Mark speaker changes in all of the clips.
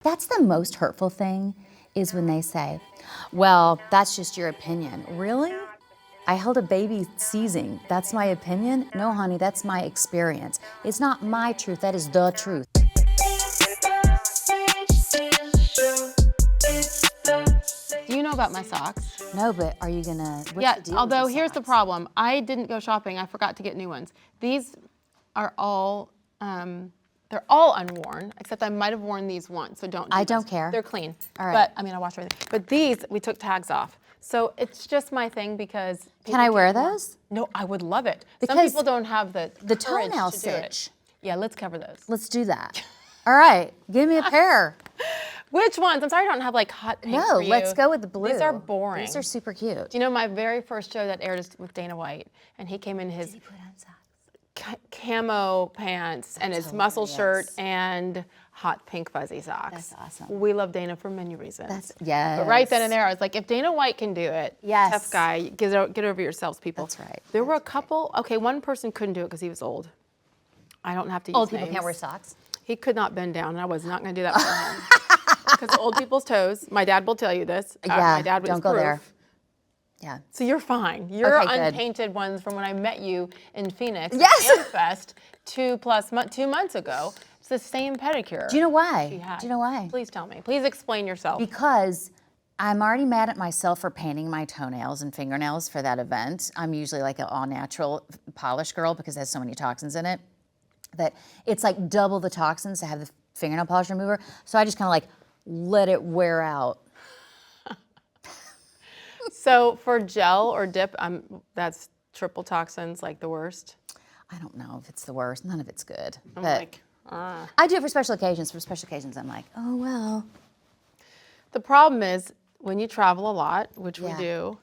Speaker 1: That's the most hurtful thing, is when they say, well, that's just your opinion. Really? I held a baby seizing. That's my opinion? No, honey, that's my experience. It's not my truth, that is the truth.
Speaker 2: Do you know about my socks?
Speaker 1: No, but are you gonna, what's
Speaker 2: Yeah,
Speaker 1: the deal
Speaker 2: although
Speaker 1: with the
Speaker 2: here's the
Speaker 1: socks?
Speaker 2: problem. I didn't go shopping. I forgot to get new ones. These are all, they're all unworn, except I might have worn these once, so don't do
Speaker 1: I don't
Speaker 2: this.
Speaker 1: care.
Speaker 2: They're clean.
Speaker 1: All right.
Speaker 2: But, I mean, I washed everything. But these, we took tags off. So it's just my thing because
Speaker 1: Can I wear
Speaker 2: people can't
Speaker 1: those?
Speaker 2: No, I would love it. Some
Speaker 1: Because
Speaker 2: people don't have the courage
Speaker 1: toenail
Speaker 2: to do it.
Speaker 1: stitch.
Speaker 2: Yeah, let's cover those.
Speaker 1: Let's do that. All right, give me a pair.
Speaker 2: Which ones? I'm sorry I don't have like hot pink
Speaker 1: No,
Speaker 2: for you.
Speaker 1: let's go with the blue.
Speaker 2: These are boring.
Speaker 1: These are super cute.
Speaker 2: Do you know my very first show that aired is with Dana White, and he came in his
Speaker 1: Did he put on socks?
Speaker 2: camo pants and his muscle shirt
Speaker 1: hilarious.
Speaker 2: and hot pink fuzzy socks.
Speaker 1: That's awesome.
Speaker 2: We love Dana for many reasons.
Speaker 1: Yes.
Speaker 2: But right then and there, I was like, if Dana White can do it,
Speaker 1: Yes.
Speaker 2: tough guy, get over yourselves, people.
Speaker 1: That's right.
Speaker 2: There were a couple, okay, one person couldn't do it because he was old. I don't have to use
Speaker 1: Old people
Speaker 2: names.
Speaker 1: can't wear socks?
Speaker 2: He could not bend down, and I was not going to do that for him. Because old people's toes, my dad will tell you this.
Speaker 1: Yeah,
Speaker 2: my dad
Speaker 1: don't
Speaker 2: was
Speaker 1: go
Speaker 2: proof.
Speaker 1: there. Yeah.
Speaker 2: So you're fine. You're
Speaker 1: Okay, good.
Speaker 2: unpainted ones from when I met you in Phoenix
Speaker 1: Yes.
Speaker 2: at AmFest 2 months ago. It's the same pedicure.
Speaker 1: Do you know why?
Speaker 2: she had.
Speaker 1: Do you know why?
Speaker 2: Please tell me. Please explain yourself.
Speaker 1: Because I'm already mad at myself for painting my toenails and fingernails for that event. I'm usually like an all-natural polish girl because it has so many toxins in it that it's like double the toxins to have the fingernail polish remover. So I just kind of like let it wear out.
Speaker 2: So for gel or dip, that's triple toxins, like the worst.
Speaker 1: I don't know if it's the worst. None of it's good.
Speaker 2: I'm
Speaker 1: But
Speaker 2: like,
Speaker 1: I do it for special occasions. For special occasions, I'm like, oh, well.
Speaker 2: The problem is when you travel a lot, which we
Speaker 1: Yeah.
Speaker 2: do,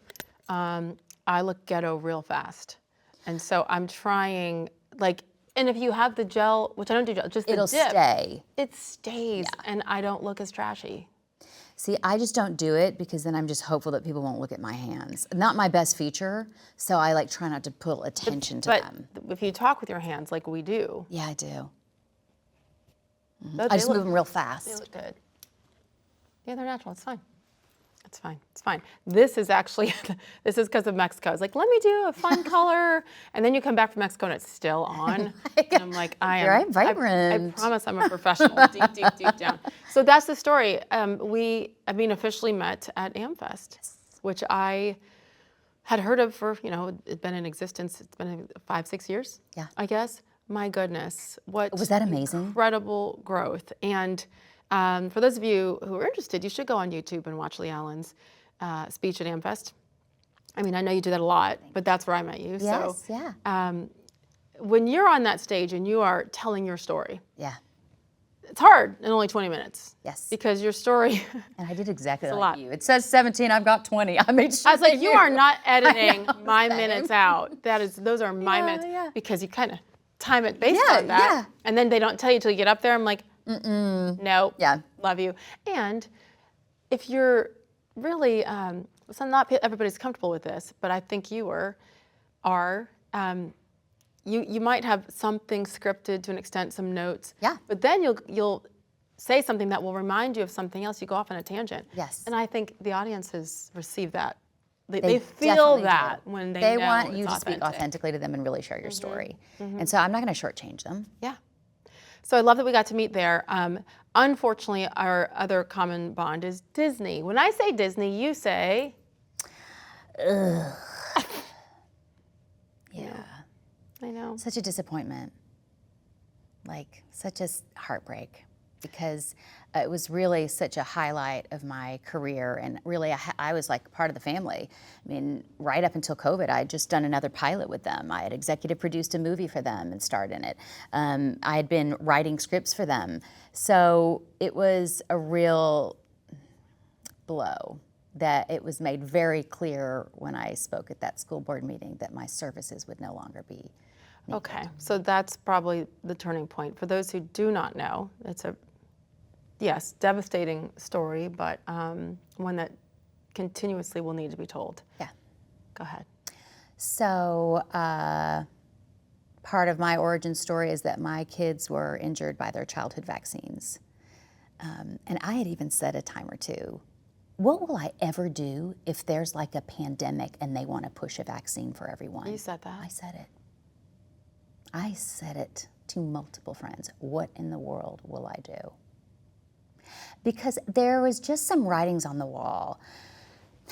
Speaker 2: I look ghetto real fast. And so I'm trying, like, and if you have the gel, which I don't do gel, just the
Speaker 1: It'll
Speaker 2: dip,
Speaker 1: stay.
Speaker 2: it stays, and I don't look as trashy.
Speaker 1: See, I just don't do it because then I'm just hopeful that people won't look at my hands. Not my best feature, so I like try not to pull attention to
Speaker 2: But
Speaker 1: them.
Speaker 2: if you talk with your hands like we do,
Speaker 1: Yeah, I do.
Speaker 2: they
Speaker 1: I just
Speaker 2: look-
Speaker 1: move them real
Speaker 2: They
Speaker 1: fast.
Speaker 2: look good. Yeah, they're natural. It's fine. It's fine. It's fine. This is actually, this is because of Mexico. It's like, let me do a fun color. And then you come back from Mexico and it's still on. And I'm like,
Speaker 1: Very vibrant.
Speaker 2: I promise I'm a professional deep, deep, deep down. So that's the story. Officially met at AmFest, which I had heard of for, it's been in existence. It's been 5-6 years,
Speaker 1: Yeah.
Speaker 2: I guess. My goodness. What
Speaker 1: Was that amazing?
Speaker 2: Incredible growth. And for those of you who are interested, you should go on YouTube and watch Leigh-Allyn's speech at AmFest. I mean, I know you do that a lot, but that's where I met you.
Speaker 1: Yes,
Speaker 2: so,
Speaker 1: yeah.
Speaker 2: when you're on that stage and you are telling your story,
Speaker 1: Yeah,
Speaker 2: it's hard in only 20 minutes.
Speaker 1: yes.
Speaker 2: Because your story,
Speaker 1: And I did exactly
Speaker 2: a
Speaker 1: like
Speaker 2: lot.
Speaker 1: you. It says 17, I've got 20. I made sure
Speaker 2: I was like,
Speaker 1: that
Speaker 2: you are not
Speaker 1: I
Speaker 2: editing
Speaker 1: know,
Speaker 2: my
Speaker 1: same.
Speaker 2: minutes out. Those are my
Speaker 1: Yeah,
Speaker 2: minutes.
Speaker 1: yeah.
Speaker 2: Because you kind of time it based
Speaker 1: Yeah,
Speaker 2: on that.
Speaker 1: yeah.
Speaker 2: And then they don't tell you till you get up there. I'm like, no.
Speaker 1: Yeah.
Speaker 2: Love you. And if you're really, so not everybody's comfortable with this, but I think you are, you might have something scripted to an extent, some notes.
Speaker 1: Yeah.
Speaker 2: But then you'll say something that will remind you of something else. You go off on a tangent.
Speaker 1: Yes.
Speaker 2: And I think the audiences receive that. They feel
Speaker 1: definitely
Speaker 2: that
Speaker 1: do.
Speaker 2: when they know
Speaker 1: want
Speaker 2: it's
Speaker 1: you to speak
Speaker 2: authentic.
Speaker 1: authentically to them and really share your story. And so I'm not going to shortchange them.
Speaker 2: Yeah. So I love that we got to meet there. Unfortunately, our other common bond is Disney. When I say Disney, you say,
Speaker 1: Yeah.
Speaker 2: I know.
Speaker 1: Such a disappointment. Like, such a heartbreak. Because it was really such a highlight of my career, and really I was like part of the family. I mean, right up until COVID, I had just done another pilot with them. I had executive produced a movie for them and starred in it. I had been writing scripts for them. So it was a real blow that it was made very clear when I spoke at that school board meeting that my services would no longer be.
Speaker 2: Okay, so that's probably the turning point. For those who do not know, it's a, yes, devastating story, but one that continuously will need to be told.
Speaker 1: Yeah.
Speaker 2: Go ahead.
Speaker 1: So part of my origin story is that my kids were injured by their childhood vaccines. And I had even said a time or two, what will I ever do if there's like a pandemic and they want to push a vaccine for everyone?
Speaker 2: You said that.
Speaker 1: I said it. I said it to multiple friends. What in the world will I do? Because there was just some writings on the wall.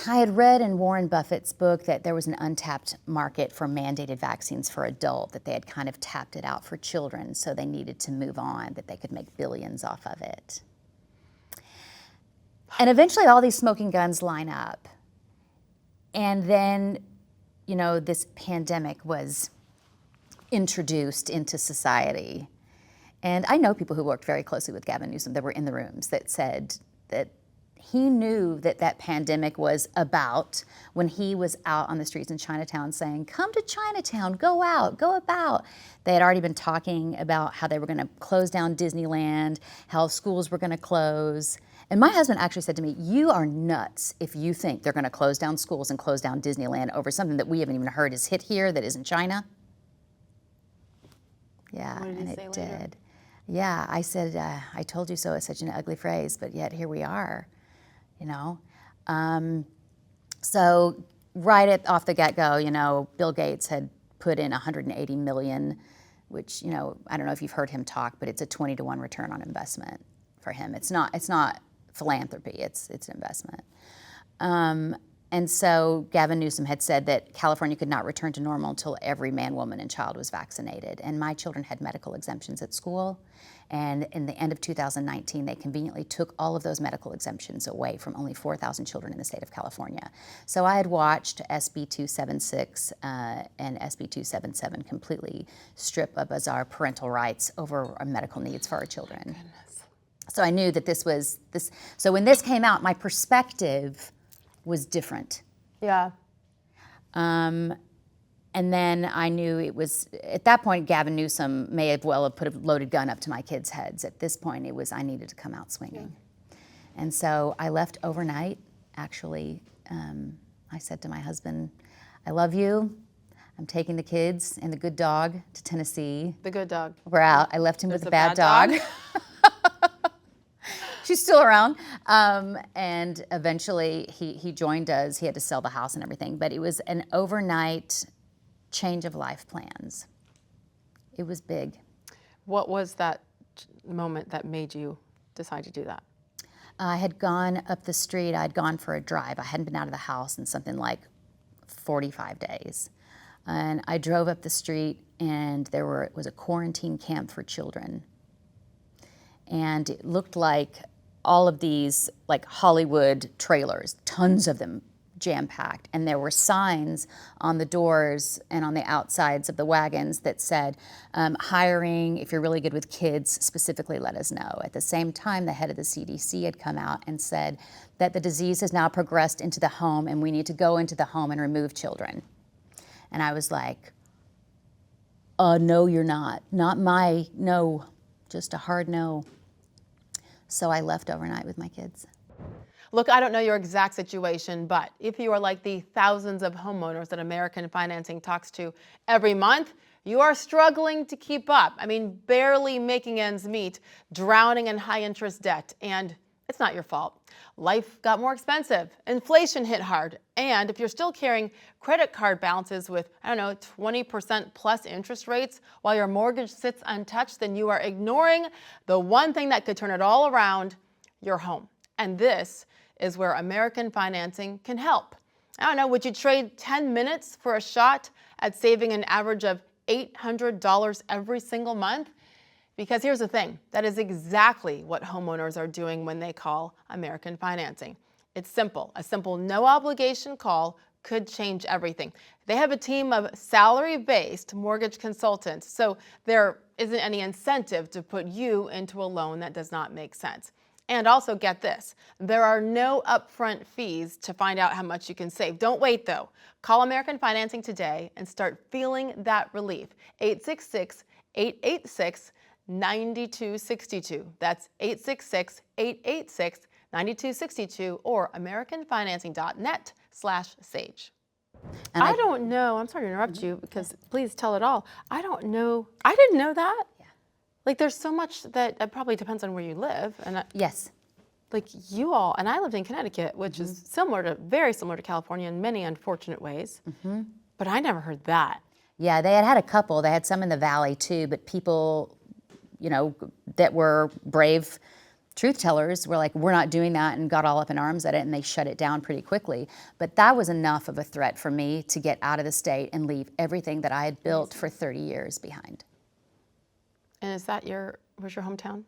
Speaker 1: I had read in Warren Buffett's book that there was an untapped market for mandated vaccines for adult, that they had kind of tapped it out for children, so they needed to move on, that they could make billions off of it. And eventually all these smoking guns line up. And then, you know, this pandemic was introduced into society. And I know people who worked very closely with Gavin Newsom that were in the rooms that said that he knew that that pandemic was about when he was out on the streets in Chinatown saying, come to Chinatown, go out, go about. They had already been talking about how they were going to close down Disneyland, how schools were going to close. And my husband actually said to me, you are nuts if you think they're going to close down schools and close down Disneyland over something that we haven't even heard is hit here that is in China. Yeah, and it did. Yeah, I said, I told you so is such an ugly phrase, but yet here we are, you know. So right off the get-go, you know, Bill Gates had put in $180 million, which, you know, I don't know if you've heard him talk, but it's a 20-to-1 return on investment for him. It's not philanthropy, it's an investment. And so Gavin Newsom had said that California could not return to normal until every man, woman, and child was vaccinated. And my children had medical exemptions at school. And in the end of 2019, they conveniently took all of those medical exemptions away from only 4,000 children in the state of California. So I had watched SB 276 and SB 277 completely strip up as our parental rights over our medical needs for our children.
Speaker 2: Goodness.
Speaker 1: So I knew that this was this. So when this came out, my perspective was different.
Speaker 2: Yeah.
Speaker 1: And then I knew it was, at that point, Gavin Newsom may have put a loaded gun up to my kids' heads. At this point, it was I needed to come out swinging. Yeah. And so I left overnight, actually. I said to my husband, I love you. I'm taking the kids and the good dog to Tennessee.
Speaker 2: The good dog.
Speaker 1: We're out. I left him with the bad dog. She's still around. And eventually he joined us. He had to sell the house and everything, but it was an overnight change of life plans. It was big.
Speaker 2: What was that moment that made you decide to do that?
Speaker 1: I had gone up the street. I'd gone for a drive. I hadn't been out of the house in something like 45 days. And I drove up the street, and it was a quarantine camp for children. And it looked like all of these like Hollywood trailers, tons of them jam-packed. And there were signs on the doors and on the outsides of the wagons that said, hiring, if you're really good with kids, specifically let us know. At the same time, the head of the CDC had come out and said that the disease has now progressed into the home and we need to go into the home and remove children. And I was like, no, you're not. Not my no, just a hard no. So I left overnight with my kids.
Speaker 2: Look, I don't know your exact situation, but if you are like the thousands of homeowners that American Financing talks to every month, you are struggling to keep up. I mean, barely making ends meet, drowning in high interest debt, and it's not your fault. Life got more expensive, inflation hit hard, and if you're still carrying credit card balances with, 20% plus interest rates while your mortgage sits untouched, then you are ignoring the one thing that could turn it all around, your home. And this is where American Financing can help. Would you trade 10 minutes for a shot at saving an average of $800 every single month? Because here's the thing, that is exactly what homeowners are doing when they call American Financing. It's simple. A simple no obligation call could change everything. They have a team of salary-based mortgage consultants, so there isn't any incentive to put you into a loan that does not make sense. And also get this, there are no upfront fees to find out how much you can save. Don't wait though. Call American Financing today and start feeling that relief. 866-886-9262. That's 866-886-9262 or AmericanFinancing.net/sage. I don't know, I'm sorry to interrupt you because please tell it all. I don't know, I didn't know that.
Speaker 1: Yeah.
Speaker 2: Like there's so much that it probably depends on where you live. And
Speaker 1: Yes.
Speaker 2: like you all, and I lived in Connecticut, which is very similar to California in many unfortunate ways. But I never heard that.
Speaker 1: Yeah, they had a couple. They had some in the valley too, but people, that were brave truth tellers were like, we're not doing that, and got all up in arms at it, and they shut it down pretty quickly. But that was enough of a threat for me to get out of the state and leave everything that I had built for 30 years behind.
Speaker 2: And where's your hometown?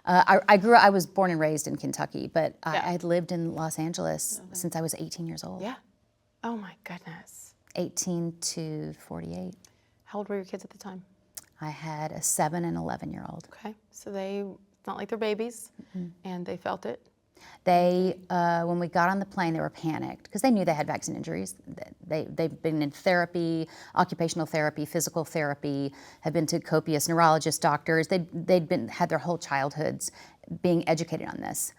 Speaker 1: I was born and raised in Kentucky, but
Speaker 2: Yeah.
Speaker 1: I'd lived in Los Angeles since I was 18 years old.
Speaker 2: Yeah. Oh my goodness.
Speaker 1: 18 to 48.
Speaker 2: How old were your kids at the time?
Speaker 1: I had a 7 and 11-year-old.
Speaker 2: Okay. So it's not like they're babies, and they felt it.
Speaker 1: They, when we got on the plane, they were panicked because they knew they had vaccine injuries. They've been in therapy, occupational therapy, physical therapy, have been to copious neurologist doctors. They'd had their whole childhoods being educated on this.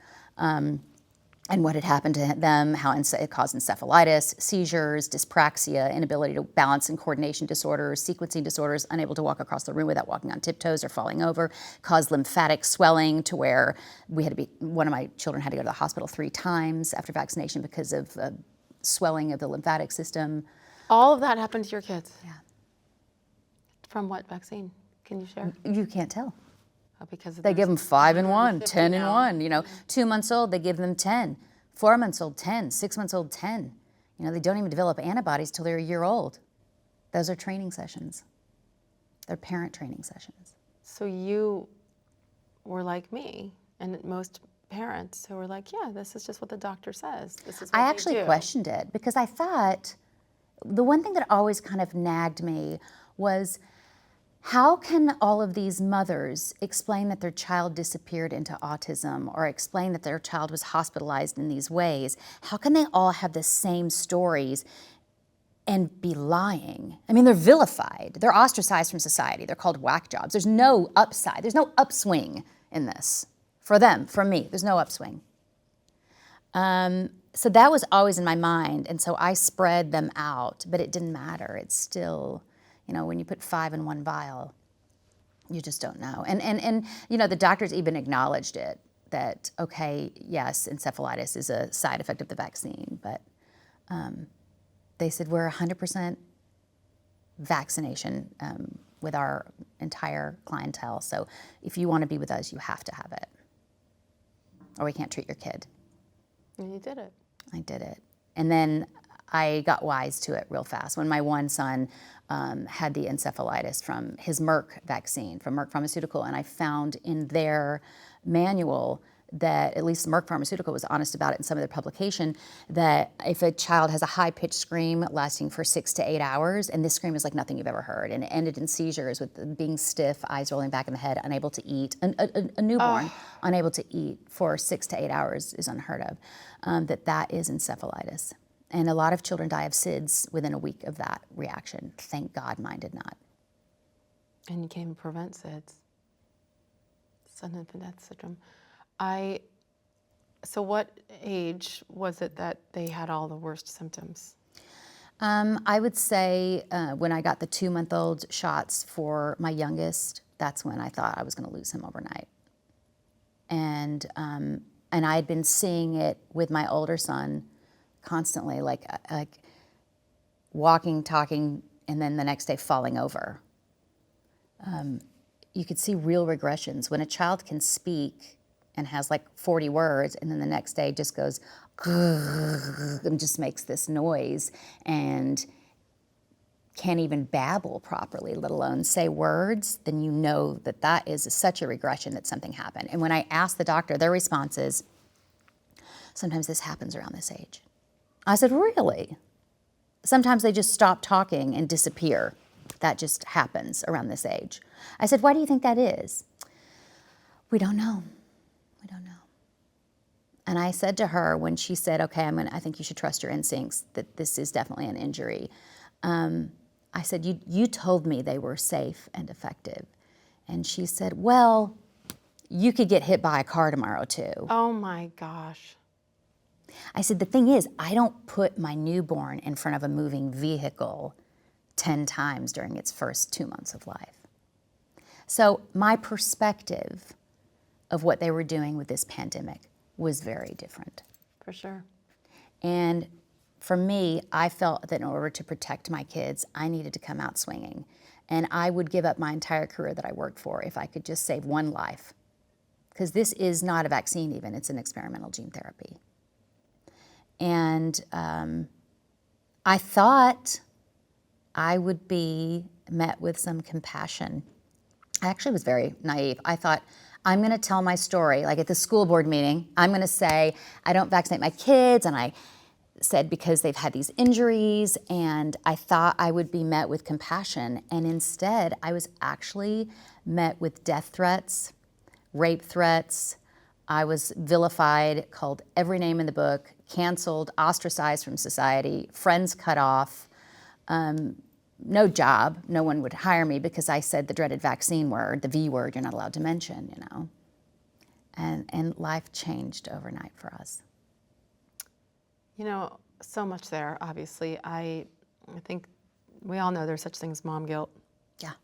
Speaker 1: And what had happened to them, how it caused encephalitis, seizures, dyspraxia, inability to balance and coordination disorders, sequencing disorders, unable to walk across the room without walking on tiptoes or falling over, caused lymphatic swelling to where one of my children had to go to the hospital 3 times after vaccination because of swelling of the lymphatic system.
Speaker 2: All of that happened to your kids?
Speaker 1: Yeah.
Speaker 2: From what vaccine? Can you share?
Speaker 1: You can't tell.
Speaker 2: Oh, because
Speaker 1: They give them 5 in 1, 10 in 1. 2 months old, they give them 10. 4 months old, 10. 6 months old, 10. They don't even develop antibodies till they're a year old. Those are training sessions. They're parent training sessions.
Speaker 2: So you were like me and most parents who were like, yeah, this is just what the doctor says. This is what
Speaker 1: I
Speaker 2: they
Speaker 1: actually
Speaker 2: do.
Speaker 1: questioned it because I thought the one thing that always kind of nagged me was, how can all of these mothers explain that their child disappeared into autism or explain that their child was hospitalized in these ways? How can they all have the same stories and be lying? I mean, they're vilified. They're ostracized from society. They're called whack jobs. There's no upside. There's no upswing in this. For them, for me, there's no upswing. So that was always in my mind, and so I spread them out, but it didn't matter. It's still, when you put 5 in 1 vial, you just don't know. And the doctors even acknowledged it, that, okay, yes, encephalitis is a side effect of the vaccine, but they said we're 100% vaccination with our entire clientele, so if you want to be with us, you have to have it, or we can't treat your kid.
Speaker 2: And you did it.
Speaker 1: I did it. And then I got wise to it real fast. When my one son had the encephalitis from his Merck vaccine, from Merck Pharmaceutical, and I found in their manual that, at least Merck Pharmaceutical was honest about it in some of their publication, that if a child has a high-pitched scream lasting for 6 to 8 hours, and this scream is like nothing you've ever heard, and it ended in seizures with being stiff, eyes rolling back in the head, unable to eat, a newborn unable to eat for 6 to 8 hours is unheard of, that is encephalitis. And a lot of children die of SIDS within a week of that reaction. Thank God mine did not.
Speaker 2: And you came to prevent SIDS, sudden infant death syndrome. So what age was it that they had all the worst symptoms?
Speaker 1: I would say when I got the 2-month-old shots for my youngest, that's when I thought I was going to lose him overnight. And I had been seeing it with my older son constantly, like walking, talking, and then the next day falling over. You could see real regressions. When a child can speak and has like 40 words, and then the next day just goes and just makes this noise and can't even babble properly, let alone say words, then you know that that is such a regression that something happened. And when I asked the doctor, their response is, sometimes this happens around this age. I said, really? Sometimes they just stop talking and disappear. That just happens around this age. I said, why do you think that is? We don't know. We don't know. And I said to her when she said, okay, I think you should trust your instincts, that this is definitely an injury. I said, you told me they were safe and effective. And she said, well, you could get hit by a car tomorrow too.
Speaker 2: Oh my gosh.
Speaker 1: I said, the thing is, I don't put my newborn in front of a moving vehicle 10 times during its first 2 months of life. So my perspective of what they were doing with this pandemic was very different.
Speaker 2: For sure.
Speaker 1: And for me, I felt that in order to protect my kids, I needed to come out swinging. And I would give up my entire career that I worked for if I could just save one life. Because this is not a vaccine even, it's an experimental gene therapy. And I thought I would be met with some compassion. I actually was very naive. I thought, I'm going to tell my story, like at the school board meeting, I'm going to say, I don't vaccinate my kids, and I said because they've had these injuries, and I thought I would be met with compassion, and instead I was actually met with death threats, rape threats. I was vilified, called every name in the book, canceled, ostracized from society, friends cut off, no job. No one would hire me because I said the dreaded vaccine word, the V word you're not allowed to mention, you know. And life changed overnight for us.
Speaker 2: You know, so much there, obviously. I think we all know there's such things as mom guilt.
Speaker 1: Yeah.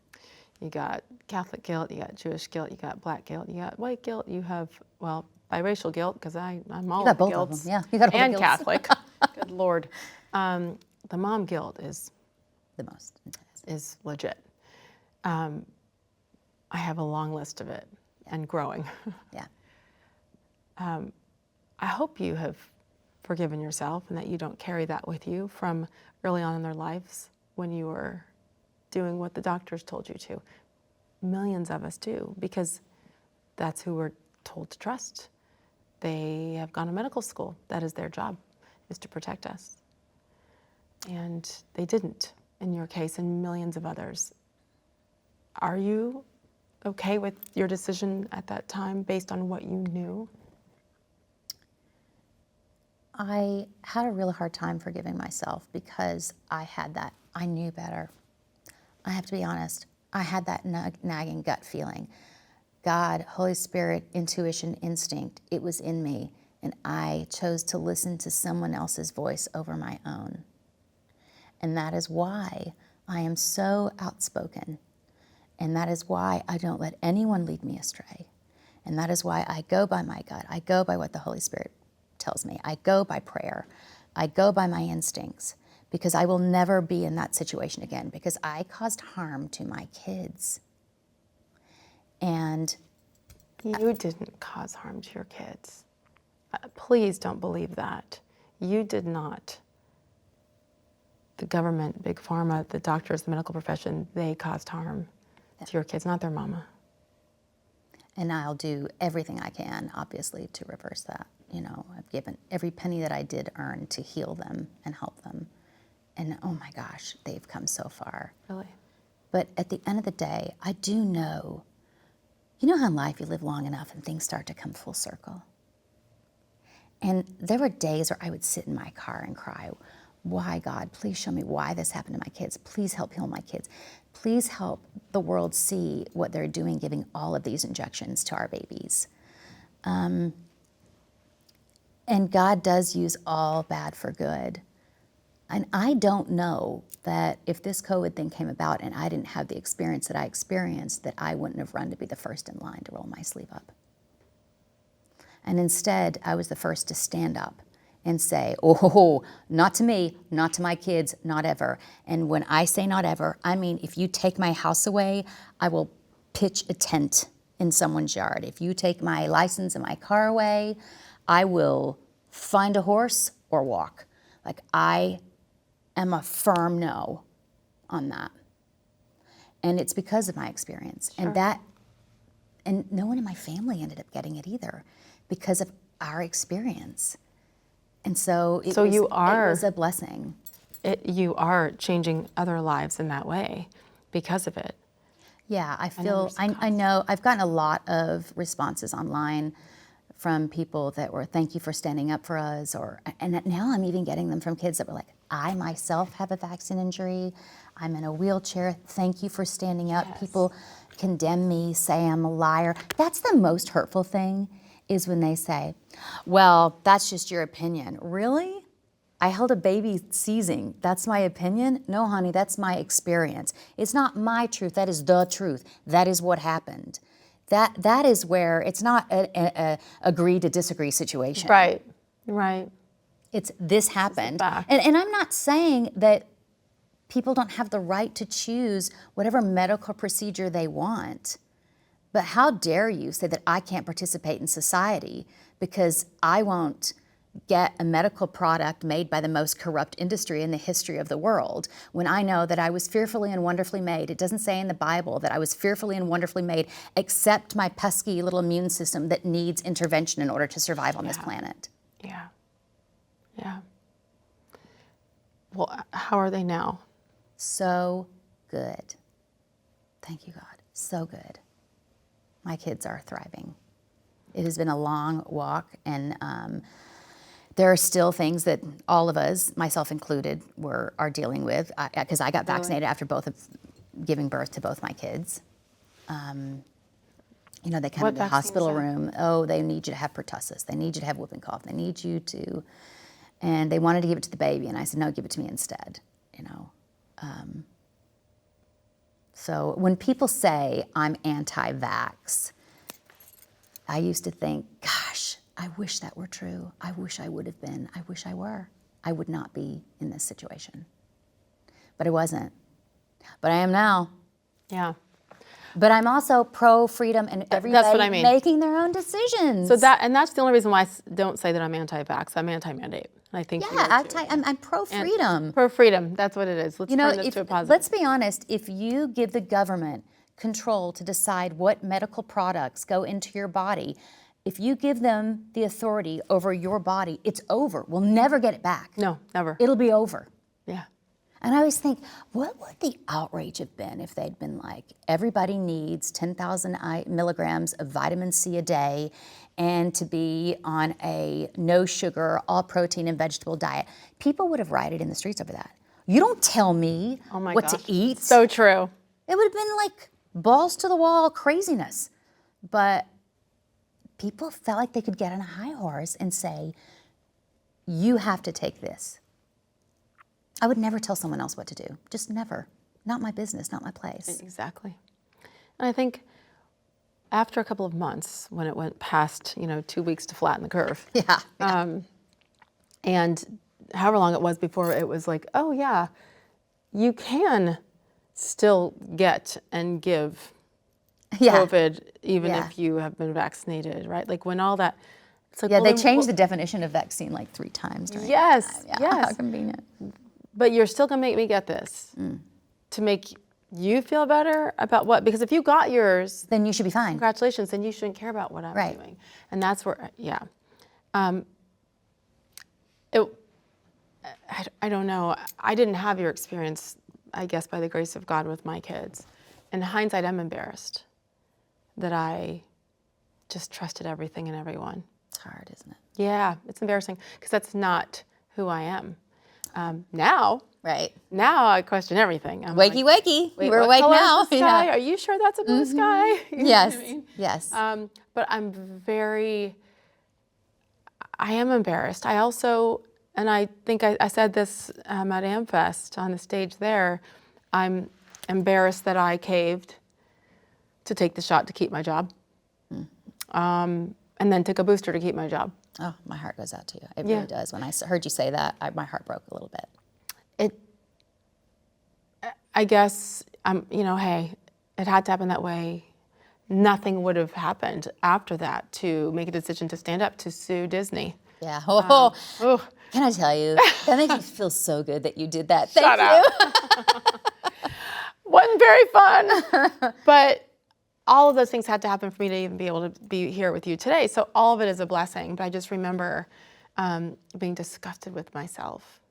Speaker 2: You got Catholic guilt, you got Jewish guilt, you got black guilt, you got white guilt, you have, well, biracial guilt, because I'm all
Speaker 1: You got
Speaker 2: of the
Speaker 1: both
Speaker 2: guilts.
Speaker 1: of them, yeah. You got all
Speaker 2: and
Speaker 1: the guilts.
Speaker 2: Catholic. Good Lord. The mom guilt is
Speaker 1: The most intense.
Speaker 2: is legit. I have a long list of it and growing.
Speaker 1: Yeah.
Speaker 2: I hope you have forgiven yourself and that you don't carry that with you from early on in their lives when you were doing what the doctors told you to. Millions of us do, because that's who we're told to trust. They have gone to medical school. That is their job, is to protect us. And they didn't in your case and millions of others. Are you okay with your decision at that time based on what you knew?
Speaker 1: I had a really hard time forgiving myself because I knew better. I have to be honest, I had that nagging gut feeling. God, Holy Spirit, intuition, instinct, it was in me, and I chose to listen to someone else's voice over my own. And that is why I am so outspoken. And that is why I don't let anyone lead me astray. And that is why I go by my gut. I go by what the Holy Spirit tells me. I go by prayer. I go by my instincts, because I will never be in that situation again, because I caused harm to my kids. And
Speaker 2: you didn't cause harm to your kids. Please don't believe that. You did not. The government, big pharma, the doctors, the medical profession, they caused harm to your kids, not their mama.
Speaker 1: And I'll do everything I can, obviously, to reverse that. You know, I've given every penny that I did earn to heal them and help them. And oh my gosh, they've come so far.
Speaker 2: Really?
Speaker 1: But at the end of the day, I do know, you know how in life you live long enough and things start to come full circle? And there were days where I would sit in my car and cry, why, God, please show me why this happened to my kids. Please help heal my kids. Please help the world see what they're doing, giving all of these injections to our babies. And God does use all bad for good. And I don't know that if this COVID thing came about and I didn't have the experience that I experienced, that I wouldn't have run to be the first in line to roll my sleeve up. And instead, I was the first to stand up and say, oh, not to me, not to my kids, not ever. And when I say not ever, I mean, if you take my house away, I will pitch a tent in someone's yard. If you take my license and my car away, I will find a horse or walk. Like, I am a firm no on that. And it's because of my experience.
Speaker 2: Sure.
Speaker 1: And no one in my family ended up getting it either, because of our experience. And so it was a blessing.
Speaker 2: You are changing other lives in that way because of it.
Speaker 1: Yeah, I know, I've gotten a lot of responses online from people that were, thank you for standing up for us, and now I'm even getting them from kids that were like, I myself have a vaccine injury, I'm in a wheelchair, thank you for standing up.
Speaker 2: Yes.
Speaker 1: People condemn me, say I'm a liar. That's the most hurtful thing, is when they say, well, that's just your opinion. Really? I held a baby seizing. That's my opinion? No, honey, that's my experience. It's not my truth. That is the truth. That is what happened. That is where it's not a agree to disagree situation.
Speaker 2: Right. Right.
Speaker 1: It's this happened.
Speaker 2: fact.
Speaker 1: And I'm not saying that people don't have the right to choose whatever medical procedure they want. But how dare you say that I can't participate in society because I won't get a medical product made by the most corrupt industry in the history of the world when I know that I was fearfully and wonderfully made. It doesn't say in the Bible that I was fearfully and wonderfully made except my pesky little immune system that needs intervention in order to survive on this planet.
Speaker 2: Yeah. Yeah. Well, how are they now?
Speaker 1: So good. Thank you, God. So good. My kids are thriving. It has been a long walk, and there are still things that all of us, myself included, are dealing with, because I got vaccinated after giving birth to both my kids. You know, they come
Speaker 2: What
Speaker 1: into the
Speaker 2: vaccine
Speaker 1: hospital
Speaker 2: is that?
Speaker 1: room. Oh, they need you to have pertussis. They need you to have whooping cough. They need you to, and they wanted to give it to the baby, and I said, no, give it to me instead. You know. So when people say I'm anti-vax, I used to think, gosh, I wish that were true. I wish I would have been. I wish I were. I would not be in this situation. But I wasn't. But I am now.
Speaker 2: Yeah.
Speaker 1: But I'm also pro-freedom and everybody
Speaker 2: That's what I mean.
Speaker 1: making their own decisions.
Speaker 2: So that's the only reason why I don't say that I'm anti-vax. I'm anti-mandate. And I think you
Speaker 1: yeah,
Speaker 2: are too.
Speaker 1: I'm pro-freedom.
Speaker 2: Pro-freedom. That's what it is. Let's
Speaker 1: You know,
Speaker 2: turn this to a positive.
Speaker 1: let's be honest, if you give the government control to decide what medical products go into your body, if you give them the authority over your body, it's over. We'll never get it back.
Speaker 2: No, never.
Speaker 1: It'll be over.
Speaker 2: Yeah.
Speaker 1: And I always think, what would the outrage have been if they'd been like, everybody needs 10,000 milligrams of vitamin C a day and to be on a no sugar, all protein and vegetable diet. People would have rioted in the streets over that. You don't tell me what to eat.
Speaker 2: So true.
Speaker 1: It would have been like balls to the wall craziness. But people felt like they could get on a high horse and say, you have to take this. I would never tell someone else what to do. Just never. Not my business, not my place.
Speaker 2: Exactly. And I think after a couple of months, when it went past, 2 weeks to flatten the curve,
Speaker 1: Yeah.
Speaker 2: and however long it was before it was like, oh yeah, you can still get and give COVID even if you have been vaccinated, right? Like when all that, it's like,
Speaker 1: Yeah,
Speaker 2: well,
Speaker 1: they
Speaker 2: then
Speaker 1: changed the definition of vaccine like 3 times during
Speaker 2: Yes,
Speaker 1: that time. Yeah,
Speaker 2: yes.
Speaker 1: How convenient.
Speaker 2: But you're still gonna make me get this to make you feel better about what? Because if you got yours,
Speaker 1: Then you should be fine.
Speaker 2: congratulations, then you shouldn't care about what I'm
Speaker 1: Right.
Speaker 2: doing. And that's where, I don't know. I didn't have your experience, I guess, by the grace of God with my kids. In hindsight, I'm embarrassed that I just trusted everything and everyone.
Speaker 1: It's hard, isn't it?
Speaker 2: Yeah, it's embarrassing because that's not who I am. Now I question everything. I'm
Speaker 1: Wakey,
Speaker 2: like,
Speaker 1: wakey.
Speaker 2: Wait,
Speaker 1: We're
Speaker 2: what
Speaker 1: awake
Speaker 2: color is
Speaker 1: now.
Speaker 2: the sky? Are you sure that's a blue sky? You know
Speaker 1: Yes,
Speaker 2: what I mean?
Speaker 1: yes.
Speaker 2: But I am embarrassed. I also, and I think I said this at AmFest on the stage there, I'm embarrassed that I caved to take the shot to keep my job, and then took a booster to keep my job.
Speaker 1: Oh, my heart goes out to you. It really does. When I heard you say that, my heart broke a little bit.
Speaker 2: I guess, hey, it had to happen that way. Nothing would have happened after that to make a decision to stand up to sue Disney.
Speaker 1: Yeah.
Speaker 2: Oh,
Speaker 1: Can I tell you, that makes me feel so good that you did that.
Speaker 2: Shut
Speaker 1: Thank you.
Speaker 2: up. Wasn't very fun. But all of those things had to happen for me to even be able to be here with you today. So all of it is a blessing. But I just remember being disgusted with myself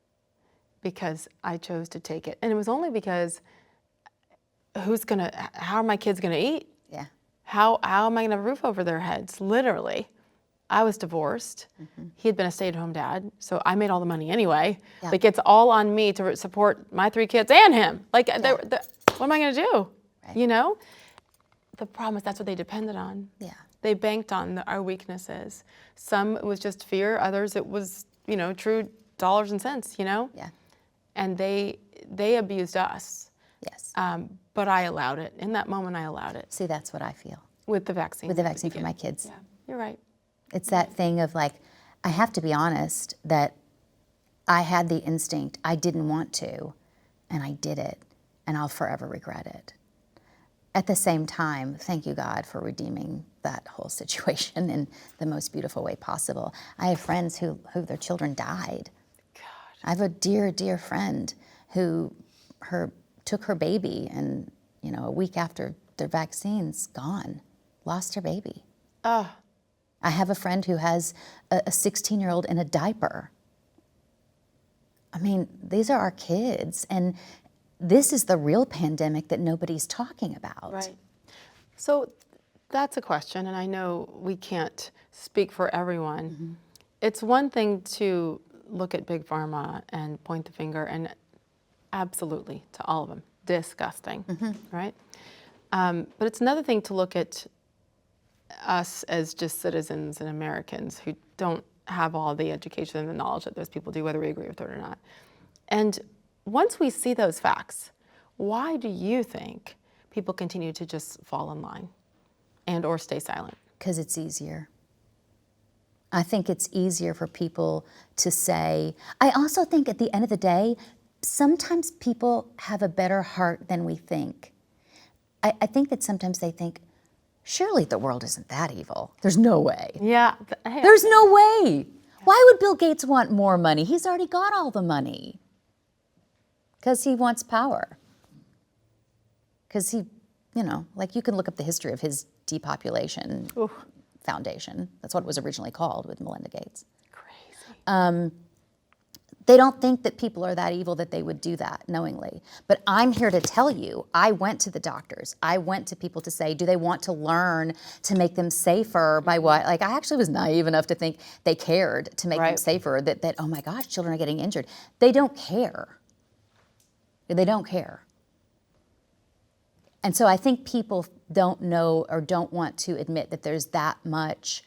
Speaker 2: because I chose to take it. And it was only because how are my kids gonna eat?
Speaker 1: Yeah.
Speaker 2: How am I gonna have a roof over their heads? Literally. I was divorced. He had been a stay-at-home dad, so I made all the money anyway.
Speaker 1: Yeah.
Speaker 2: Like it's all on me to support my 3 kids and him. Like, what am I gonna do?
Speaker 1: Right.
Speaker 2: The problem is that's what they depended on.
Speaker 1: Yeah.
Speaker 2: They banked on our weaknesses. Some it was just fear. Others it was, true dollars and cents, you know?
Speaker 1: Yeah.
Speaker 2: And they abused us.
Speaker 1: Yes.
Speaker 2: But I allowed it. In that moment, I allowed it.
Speaker 1: See, that's what I feel
Speaker 2: With the vaccine.
Speaker 1: with the vaccine for my kids.
Speaker 2: Yeah, you're right.
Speaker 1: It's that thing of like, I have to be honest that I had the instinct. I didn't want to, and I did it, and I'll forever regret it. At the same time, thank you, God, for redeeming that whole situation in the most beautiful way possible. I have friends who their children died.
Speaker 2: God.
Speaker 1: I have a dear, dear friend who took her baby, and a week after their vaccines, gone, lost her baby.
Speaker 2: Oh.
Speaker 1: I have a friend who has a 16-year-old in a diaper. I mean, these are our kids, and this is the real pandemic that nobody's talking about.
Speaker 2: Right. So that's a question, and I know we can't speak for everyone. Mm-hmm. It's one thing to look at Big Pharma and point the finger, and absolutely, to all of them, disgusting, right? But it's another thing to look at us as just citizens and Americans who don't have all the education and the knowledge that those people do, whether we agree with it or not. And once we see those facts, why do you think people continue to just fall in line and or stay silent?
Speaker 1: Because it's easier. I think it's easier for people to say. I also think at the end of the day, sometimes people have a better heart than we think. I think that sometimes they think, surely the world isn't that evil. There's no way.
Speaker 2: Yeah.
Speaker 1: There's no way. Why would Bill Gates want more money? He's already got all the money. Because he wants power. Because he, like you can look up the history of his depopulation foundation. That's what it was originally called with Melinda Gates.
Speaker 2: Crazy.
Speaker 1: They don't think that people are that evil that they would do that knowingly. But I'm here to tell you, I went to the doctors. I went to people to say, do they want to learn to make them safer by what? Like, I actually was naive enough to think they cared to make them safer, that, oh my gosh, children are getting injured. They don't care. They don't care. And so I think people don't know or don't want to admit that there's that much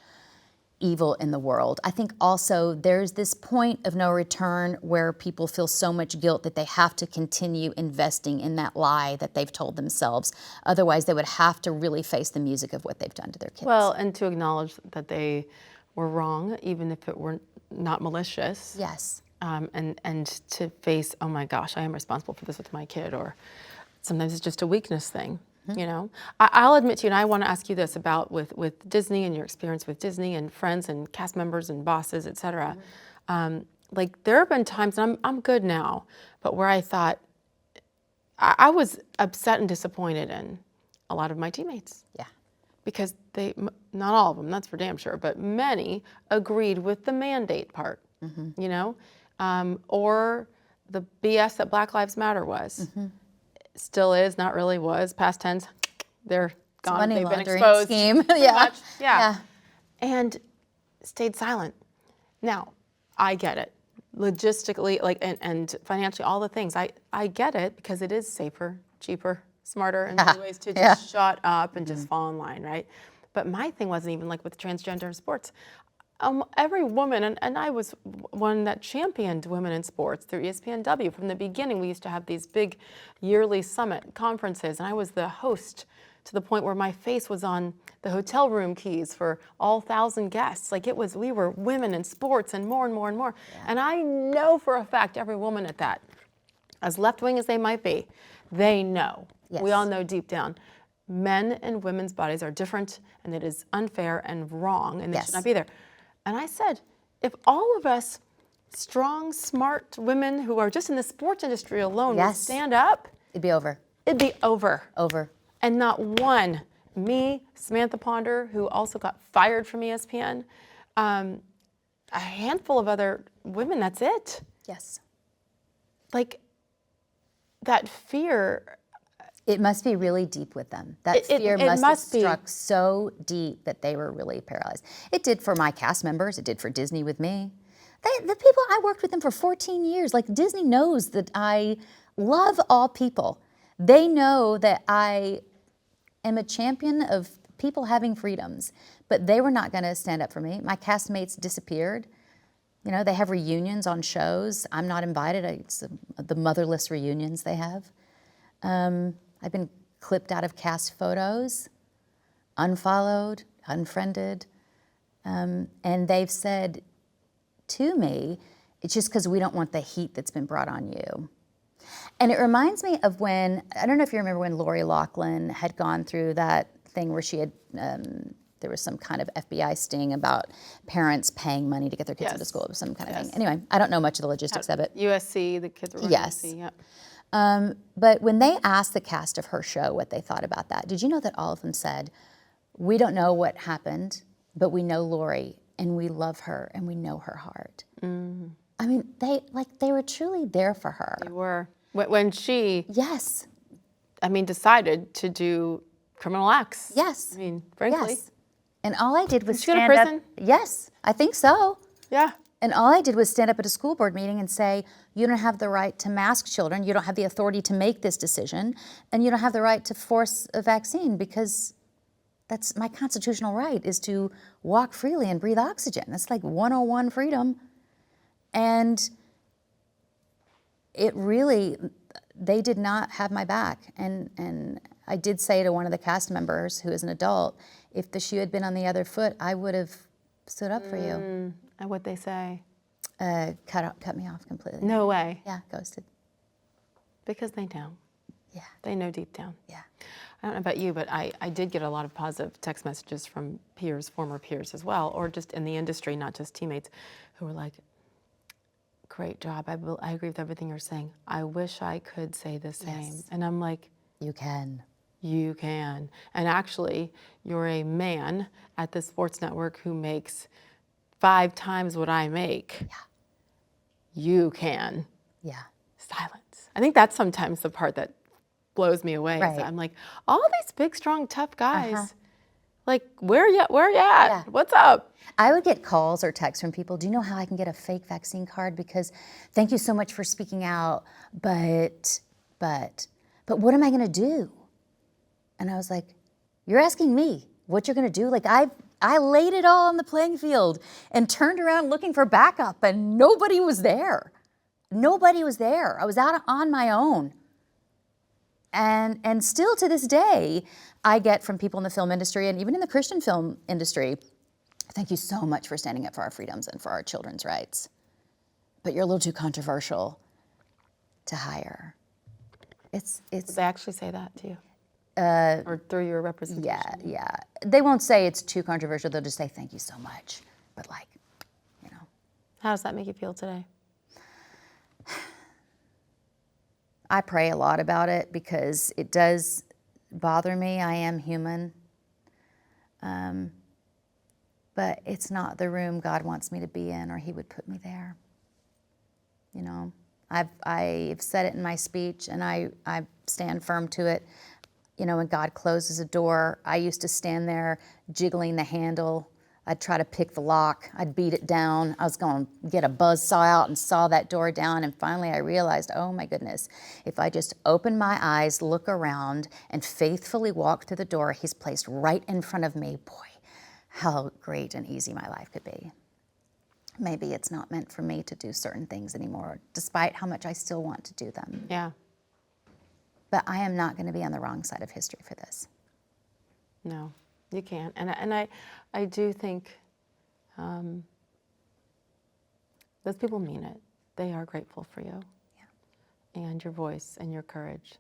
Speaker 1: evil in the world. I think also there's this point of no return where people feel so much guilt that they have to continue investing in that lie that they've told themselves. Otherwise, they would have to really face the music of what they've done to their kids.
Speaker 2: Well, and to acknowledge that they were wrong, even if it were not malicious.
Speaker 1: Yes.
Speaker 2: And to face, oh my gosh, I am responsible for this with my kid, or sometimes it's just a weakness thing. I'll admit to you, and I want to ask you this about with Disney and your experience with Disney and friends and cast members and bosses, et cetera. Like there have been times, and I'm good now, but where I thought I was upset and disappointed in a lot of my teammates. Yeah. Because not all of them, that's for damn sure, but many agreed with the mandate part, or the BS that Black Lives Matter was. Still is, not really was, past tense. They're gone, they've been exposed.
Speaker 1: Scheme.
Speaker 2: Yeah. And stayed silent. Now, I get it. Logistically, and financially, all the things. I get it because it is safer, cheaper, smarter in many ways to just shut up and just fall in line, right? But my thing wasn't even like with transgender sports. Every woman, and I was one that championed women in sports through ESPNW. From the beginning, we used to have these big yearly summit conferences, and I was the host to the point where my face was on the hotel room keys for all 1,000 guests. Like we were women in sports and more and more and more. Yeah. And I know for a fact every woman at that, as left-wing as they might be, they know. Yes. We all know deep down. Men and women's bodies are different, and it is unfair and wrong, and they should not be there. And I said, if all of us strong, smart women who are just in the sports industry alone would stand up,
Speaker 1: it'd be over.
Speaker 2: It'd be over.
Speaker 1: Over.
Speaker 2: And not one, me, Samantha Ponder, who also got fired from ESPN, a handful of other women, that's it.
Speaker 1: Yes.
Speaker 2: Like, that fear.
Speaker 1: It must be really deep with them. That fear must have struck so deep that they were really paralyzed. It did for my cast members. It did for Disney with me. The people, I worked with them for 14 years. Like, Disney knows that I love all people. They know that I am a champion of people having freedoms, but they were not going to stand up for me. My castmates disappeared. You know, they have reunions on shows. I'm not invited. It's the motherless reunions they have. I've been clipped out of cast photos, unfollowed, unfriended. And they've said to me, it's just because we don't want the heat that's been brought on you. And it reminds me of when, I don't know if you remember when Lori Loughlin had gone through that thing where she had, there was some kind of FBI sting about parents paying money to get their kids into school, some kind of thing. Anyway, I don't know much of the logistics of it.
Speaker 2: USC, the kids were going to USC,
Speaker 1: Yes. But when they asked the cast of her show what they thought about that, did you know that all of them said, we don't know what happened, but we know Lori and we love her and we know her heart. Mm. I mean, they were truly there for her.
Speaker 2: They were. When she,
Speaker 1: yes,
Speaker 2: I mean, decided to do criminal acts.
Speaker 1: Yes.
Speaker 2: I mean, frankly.
Speaker 1: Yes. And all I did was
Speaker 2: Did she go to
Speaker 1: stand up.
Speaker 2: prison?
Speaker 1: Yes, I think so.
Speaker 2: Yeah.
Speaker 1: And all I did was stand up at a school board meeting and say, you don't have the right to mask children, you don't have the authority to make this decision, and you don't have the right to force a vaccine because that's my constitutional right, is to walk freely and breathe oxygen. That's like 101 freedom. And it really, they did not have my back. And I did say to one of the cast members, who is an adult, if the shoe had been on the other foot, I would have stood up for you.
Speaker 2: And what'd they say?
Speaker 1: Cut me off completely.
Speaker 2: No way.
Speaker 1: Yeah, ghosted.
Speaker 2: Because they know.
Speaker 1: Yeah.
Speaker 2: They know deep down.
Speaker 1: Yeah.
Speaker 2: I don't know about you, but I did get a lot of positive text messages from peers, former peers as well, or just in the industry, not just teammates, who were like, great job. I agree with everything you're saying. I wish I could say the same.
Speaker 1: Yes.
Speaker 2: And I'm like,
Speaker 1: You can.
Speaker 2: you can. And actually, you're a man at the sports network who makes 5 times what I make.
Speaker 1: Yeah.
Speaker 2: You can.
Speaker 1: Yeah.
Speaker 2: Silence. I think that's sometimes the part that blows me away.
Speaker 1: Right.
Speaker 2: Is I'm like, all these big, strong, tough guys, like, where you at?
Speaker 1: Yeah.
Speaker 2: What's up?
Speaker 1: I would get calls or texts from people, do you know how I can get a fake vaccine card? Because thank you so much for speaking out, but what am I gonna do? And I was like, you're asking me what you're gonna do? Like I laid it all on the playing field and turned around looking for backup and nobody was there. Nobody was there. I was out on my own. And still to this day, I get from people in the film industry and even in the Christian film industry, thank you so much for standing up for our freedoms and for our children's rights. But you're a little too controversial to hire. It's.
Speaker 2: Did they actually say that to you? Or through your representation?
Speaker 1: Yeah. They won't say it's too controversial. They'll just say thank you so much. But like, you know.
Speaker 2: How does that make you feel today?
Speaker 1: I pray a lot about it because it does bother me. I am human. But it's not the room God wants me to be in or he would put me there. You know, I've said it in my speech and I stand firm to it. You know, when God closes a door, I used to stand there jiggling the handle. I'd try to pick the lock. I'd beat it down. I was going to get a buzzsaw out and saw that door down. And finally I realized, oh my goodness, if I just open my eyes, look around, and faithfully walk through the door he's placed right in front of me, boy, how great and easy my life could be. Maybe it's not meant for me to do certain things anymore, despite how much I still want to do them.
Speaker 2: Yeah.
Speaker 1: But I am not going to be on the wrong side of history for this.
Speaker 2: No, you can't. And I do think those people mean it. They are grateful for you. Yeah. And your voice and your courage.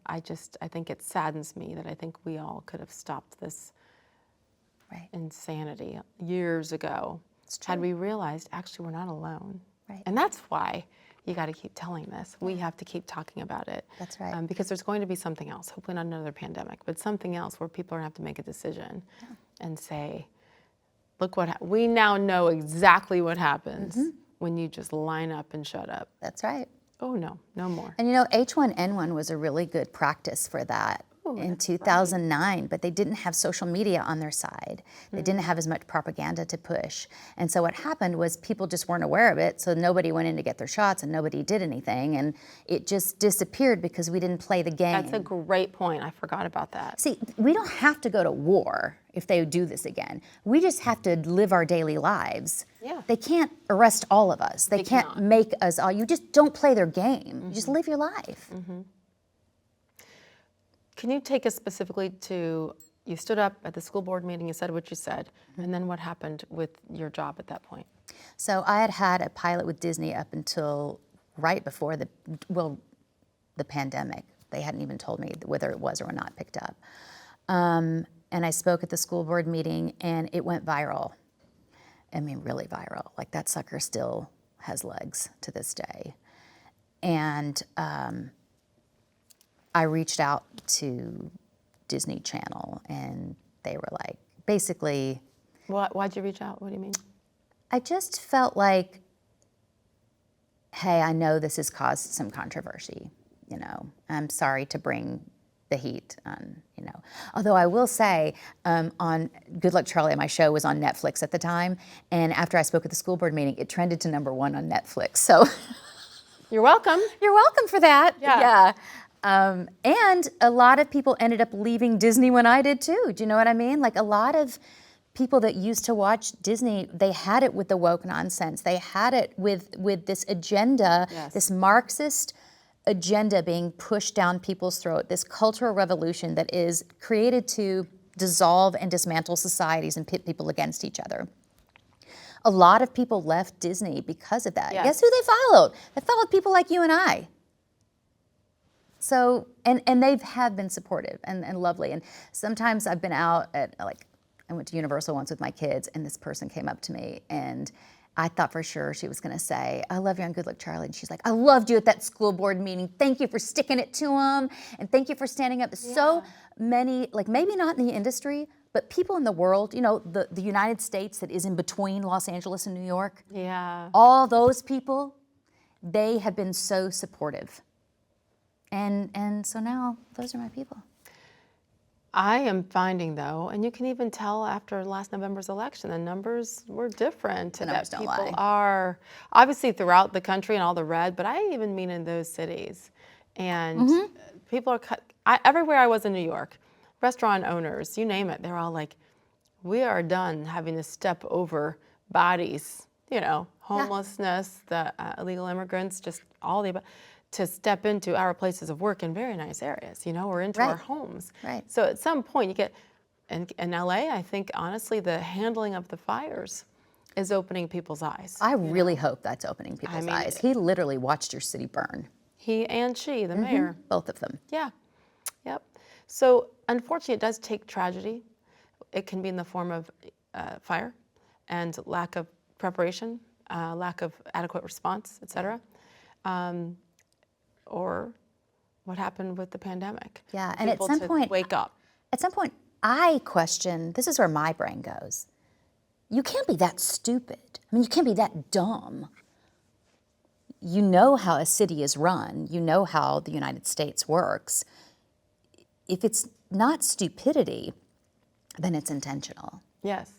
Speaker 2: I think it saddens me that I think we all could have stopped this insanity years ago had we realized actually we're not alone.
Speaker 1: Right.
Speaker 2: And that's why you got to keep telling this. We have to keep talking about it.
Speaker 1: That's right.
Speaker 2: Because there's going to be something else, hopefully not another pandemic, but something else where people are going to have to make a decision and say, look we now know exactly what happens when you just line up and shut up.
Speaker 1: That's right.
Speaker 2: Oh no, no more.
Speaker 1: And you know, H1N1 was a really good practice for that. in 2009, but they didn't have social media on their side. They didn't have as much propaganda to push. And so what happened was people just weren't aware of it, so nobody went in to get their shots and nobody did anything, and it just disappeared because we didn't play the game.
Speaker 2: That's a great point. I forgot about that.
Speaker 1: See, we don't have to go to war if they do this again. We just have to live our daily lives.
Speaker 2: Yeah.
Speaker 1: They can't arrest all of us. They can't
Speaker 2: cannot.
Speaker 1: make us all. You just don't play their game. You just live your life.
Speaker 2: Can you take us specifically to, you stood up at the school board meeting, you said what you said, and then what happened with your job at that point?
Speaker 1: So I had had a pilot with Disney up until right before the pandemic. They hadn't even told me whether it was or not picked up. And I spoke at the school board meeting, and it went viral. I mean, really viral. Like, that sucker still has legs to this day. And I reached out to Disney Channel, and they were like, basically...
Speaker 2: Why'd you reach out? What do you mean?
Speaker 1: I just felt like, hey, I know this has caused some controversy. You know, I'm sorry to bring the heat on, you know. Although I will say, on Good Luck Charlie, my show was on Netflix at the time, and after I spoke at the school board meeting, it trended to #1 on Netflix. So
Speaker 2: You're welcome.
Speaker 1: you're welcome for that.
Speaker 2: Yeah.
Speaker 1: And a lot of people ended up leaving Disney when I did too. Do you know what I mean? Like, a lot of people that used to watch Disney, they had it with the woke nonsense. They had it with this agenda,
Speaker 2: Yes.
Speaker 1: this Marxist agenda being pushed down people's throat, this cultural revolution that is created to dissolve and dismantle societies and pit people against each other. A lot of people left Disney because of that.
Speaker 2: Yes.
Speaker 1: Guess who they followed? They followed people like you and I. So, and they have been supportive and lovely. And sometimes I've been out at, like, I went to Universal once with my kids, and this person came up to me, and I thought for sure she was going to say, I love you on Good Luck Charlie. And she's like, I loved you at that school board meeting. Thank you for sticking it to them. And thank you for standing up. So many, like, maybe not in the industry, but people in the world, you know, the United States that is in between Los Angeles and New York.
Speaker 2: Yeah.
Speaker 1: All those people, they have been so supportive. And so now those are my people.
Speaker 2: I am finding, though, and you can even tell after last November's election, the numbers were different.
Speaker 1: The numbers
Speaker 2: that
Speaker 1: don't
Speaker 2: people
Speaker 1: lie.
Speaker 2: are obviously throughout the country and all the red, but I even mean in those cities. And people are everywhere I was in New York, restaurant owners, you name it, they're all like, we are done having to step over bodies, you know, homelessness, the illegal immigrants, just all the above, to step into our places of work in very nice areas, you know, or into our homes.
Speaker 1: Right.
Speaker 2: So at some point you get, in LA, I think honestly the handling of the fires is opening people's eyes.
Speaker 1: I really hope that's opening people's
Speaker 2: mean,
Speaker 1: eyes. He literally watched your city burn.
Speaker 2: He and she, the mayor.
Speaker 1: Both of them.
Speaker 2: Yeah, yep. So unfortunately it does take tragedy. It can be in the form of fire and lack of preparation, lack of adequate response, et cetera. Or what happened with the pandemic.
Speaker 1: Yeah, and at
Speaker 2: People
Speaker 1: some
Speaker 2: to
Speaker 1: point,
Speaker 2: wake up.
Speaker 1: At some point, I question, this is where my brain goes. You can't be that stupid. I mean, you can't be that dumb. You know how a city is run. You know how the United States works. If it's not stupidity, then it's intentional.
Speaker 2: Yes.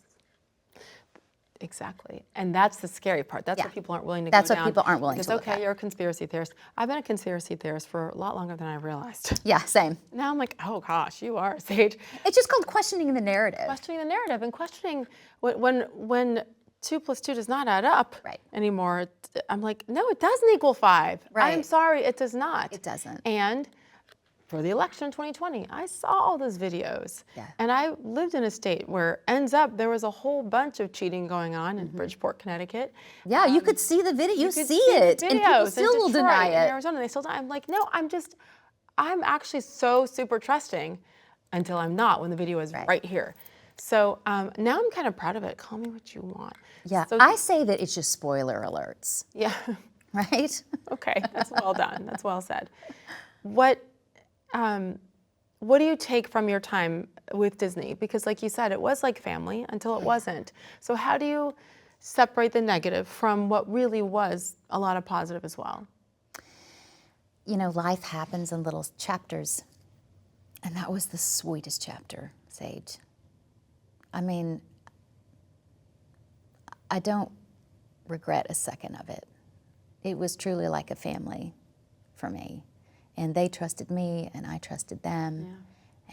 Speaker 2: Exactly. And that's the scary part. That's
Speaker 1: Yeah.
Speaker 2: what people aren't willing to
Speaker 1: That's
Speaker 2: go
Speaker 1: what
Speaker 2: down.
Speaker 1: people aren't willing
Speaker 2: Because,
Speaker 1: to look
Speaker 2: okay,
Speaker 1: at.
Speaker 2: you're a conspiracy theorist. I've been a conspiracy theorist for a lot longer than I realized.
Speaker 1: Yeah, same.
Speaker 2: Now I'm like, oh gosh, you are, Sage.
Speaker 1: It's just called questioning the narrative.
Speaker 2: Questioning the narrative and questioning when 2 + 2 does not add up anymore. I'm like, no, it doesn't equal 5.
Speaker 1: Right.
Speaker 2: I'm sorry, it does not.
Speaker 1: It doesn't.
Speaker 2: And for the election in 2020, I saw all those videos.
Speaker 1: Yeah.
Speaker 2: And I lived in a state where ends up there was a whole bunch of cheating going on in Bridgeport, Connecticut.
Speaker 1: Yeah, you could see the video. You
Speaker 2: could
Speaker 1: see
Speaker 2: the
Speaker 1: it. And people
Speaker 2: videos in
Speaker 1: still will
Speaker 2: Detroit
Speaker 1: deny
Speaker 2: and
Speaker 1: it.
Speaker 2: Arizona, they still deny. I'm like, no, I'm actually so super trusting until I'm not when the video is right here. So now I'm kind of proud of it. Call me what you want.
Speaker 1: Yeah,
Speaker 2: So,
Speaker 1: I say that it's just spoiler alerts,
Speaker 2: yeah.
Speaker 1: right?
Speaker 2: Okay, that's well done. That's well said. What do you take from your time with Disney? Because like you said, it was like family until it wasn't. So how do you separate the negative from what really was a lot of positive as well?
Speaker 1: You know, life happens in little chapters. And that was the sweetest chapter, Sage. I mean, I don't regret a second of it. It was truly like a family for me. And they trusted me, and I trusted them.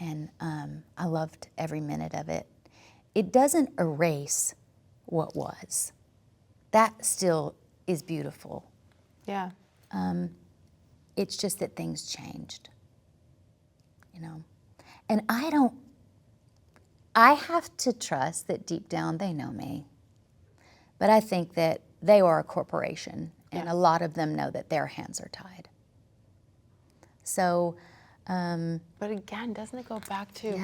Speaker 1: Yeah. And I loved every minute of it. It doesn't erase what was. That still is beautiful.
Speaker 2: Yeah.
Speaker 1: It's just that things changed, you know. And I have to trust that deep down they know me. But I think that they are a corporation, and a lot of them know that their hands are tied. So,
Speaker 2: but again, doesn't it go back to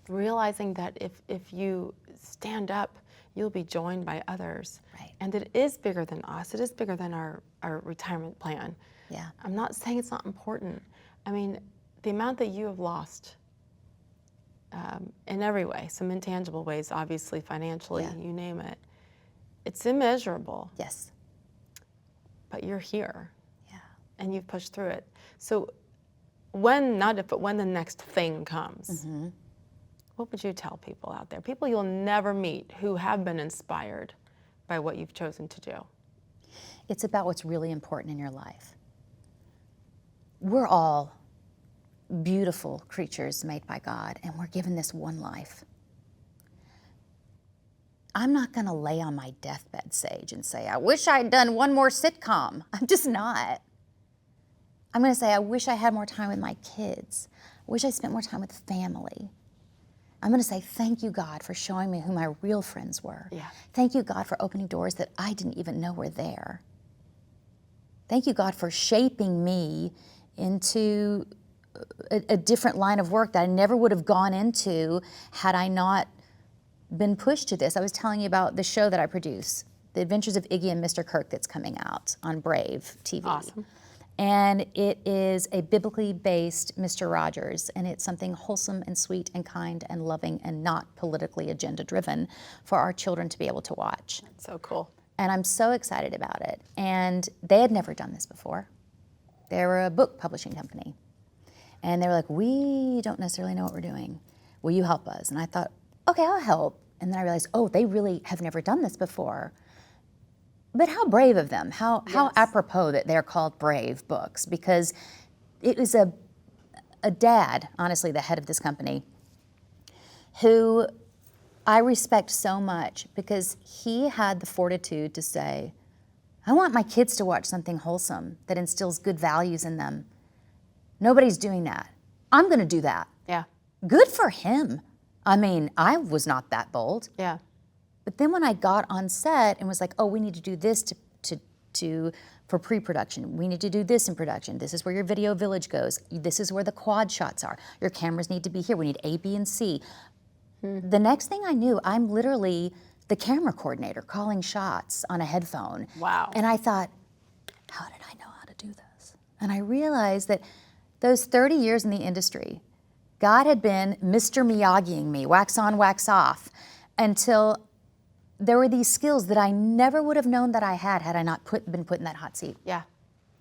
Speaker 2: realizing that if you stand up, you'll be joined by others.
Speaker 1: Right.
Speaker 2: And it is bigger than us. It is bigger than our retirement plan.
Speaker 1: Yeah.
Speaker 2: I'm not saying it's not important. I mean, the amount that you have lost in every way, some intangible ways, obviously, financially, you name it, it's immeasurable.
Speaker 1: Yes.
Speaker 2: But you're here.
Speaker 1: Yeah.
Speaker 2: And you've pushed through it. So when, not if, but when the next thing comes, what would you tell people out there? People you'll never meet who have been inspired by what you've chosen to do.
Speaker 1: It's about what's really important in your life. We're all beautiful creatures made by God, and we're given this one life. I'm not going to lay on my deathbed, Sage, and say, I wish I'd done one more sitcom. I'm just not. I'm going to say, I wish I had more time with my kids. I wish I spent more time with family. I'm going to say, thank you, God, for showing me who my real friends were.
Speaker 2: Yeah.
Speaker 1: Thank you, God, for opening doors that I didn't even know were there. Thank you, God, for shaping me into a different line of work that I never would have gone into had I not been pushed to this. I was telling you about the show that I produce, The Adventures of Iggy and Mr. Kirk, that's coming out on Brave TV.
Speaker 2: Awesome.
Speaker 1: And it is a biblically based Mr. Rogers, and it's something wholesome and sweet and kind and loving and not politically agenda driven for our children to be able to watch.
Speaker 2: That's so cool.
Speaker 1: And I'm so excited about it. And they had never done this before. They were a book publishing company. And they were like, we don't necessarily know what we're doing. Will you help us? And I thought, okay, I'll help. And then I realized, oh, they really have never done this before. But how brave of them, how apropos that they're called Brave Books, because it was a dad, honestly, the head of this company, who I respect so much because he had the fortitude to say, I want my kids to watch something wholesome that instills good values in them. Nobody's doing that. I'm going to do that.
Speaker 2: Yeah.
Speaker 1: Good for him. I mean, I was not that bold.
Speaker 2: Yeah.
Speaker 1: But then when I got on set and was like, oh, we need to do this for pre-production. We need to do this in production. This is where your video village goes. This is where the quad shots are. Your cameras need to be here. We need A, B, and C. The next thing I knew, I'm literally the camera coordinator calling shots on a headphone.
Speaker 2: Wow.
Speaker 1: And I thought, how did I know how to do this? And I realized that those 30 years in the industry, God had been Mr. Miyagiing me, wax on, wax off, until there were these skills that I never would have known that I had I not been put in that hot seat.
Speaker 2: Yeah.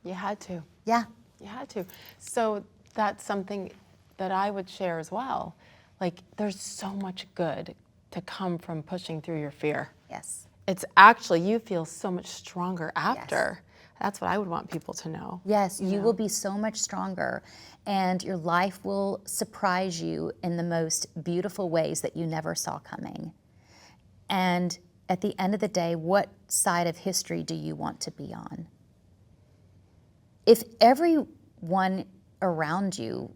Speaker 2: You had to.
Speaker 1: Yeah.
Speaker 2: You had to. So that's something that I would share as well. Like, there's so much good to come from pushing through your fear.
Speaker 1: Yes.
Speaker 2: It's actually, you feel so much stronger after. Yes. That's what I would want people to know.
Speaker 1: Yes, you will be so much stronger, and your life will surprise you in the most beautiful ways that you never saw coming. And at the end of the day, what side of history do you want to be on? If everyone around you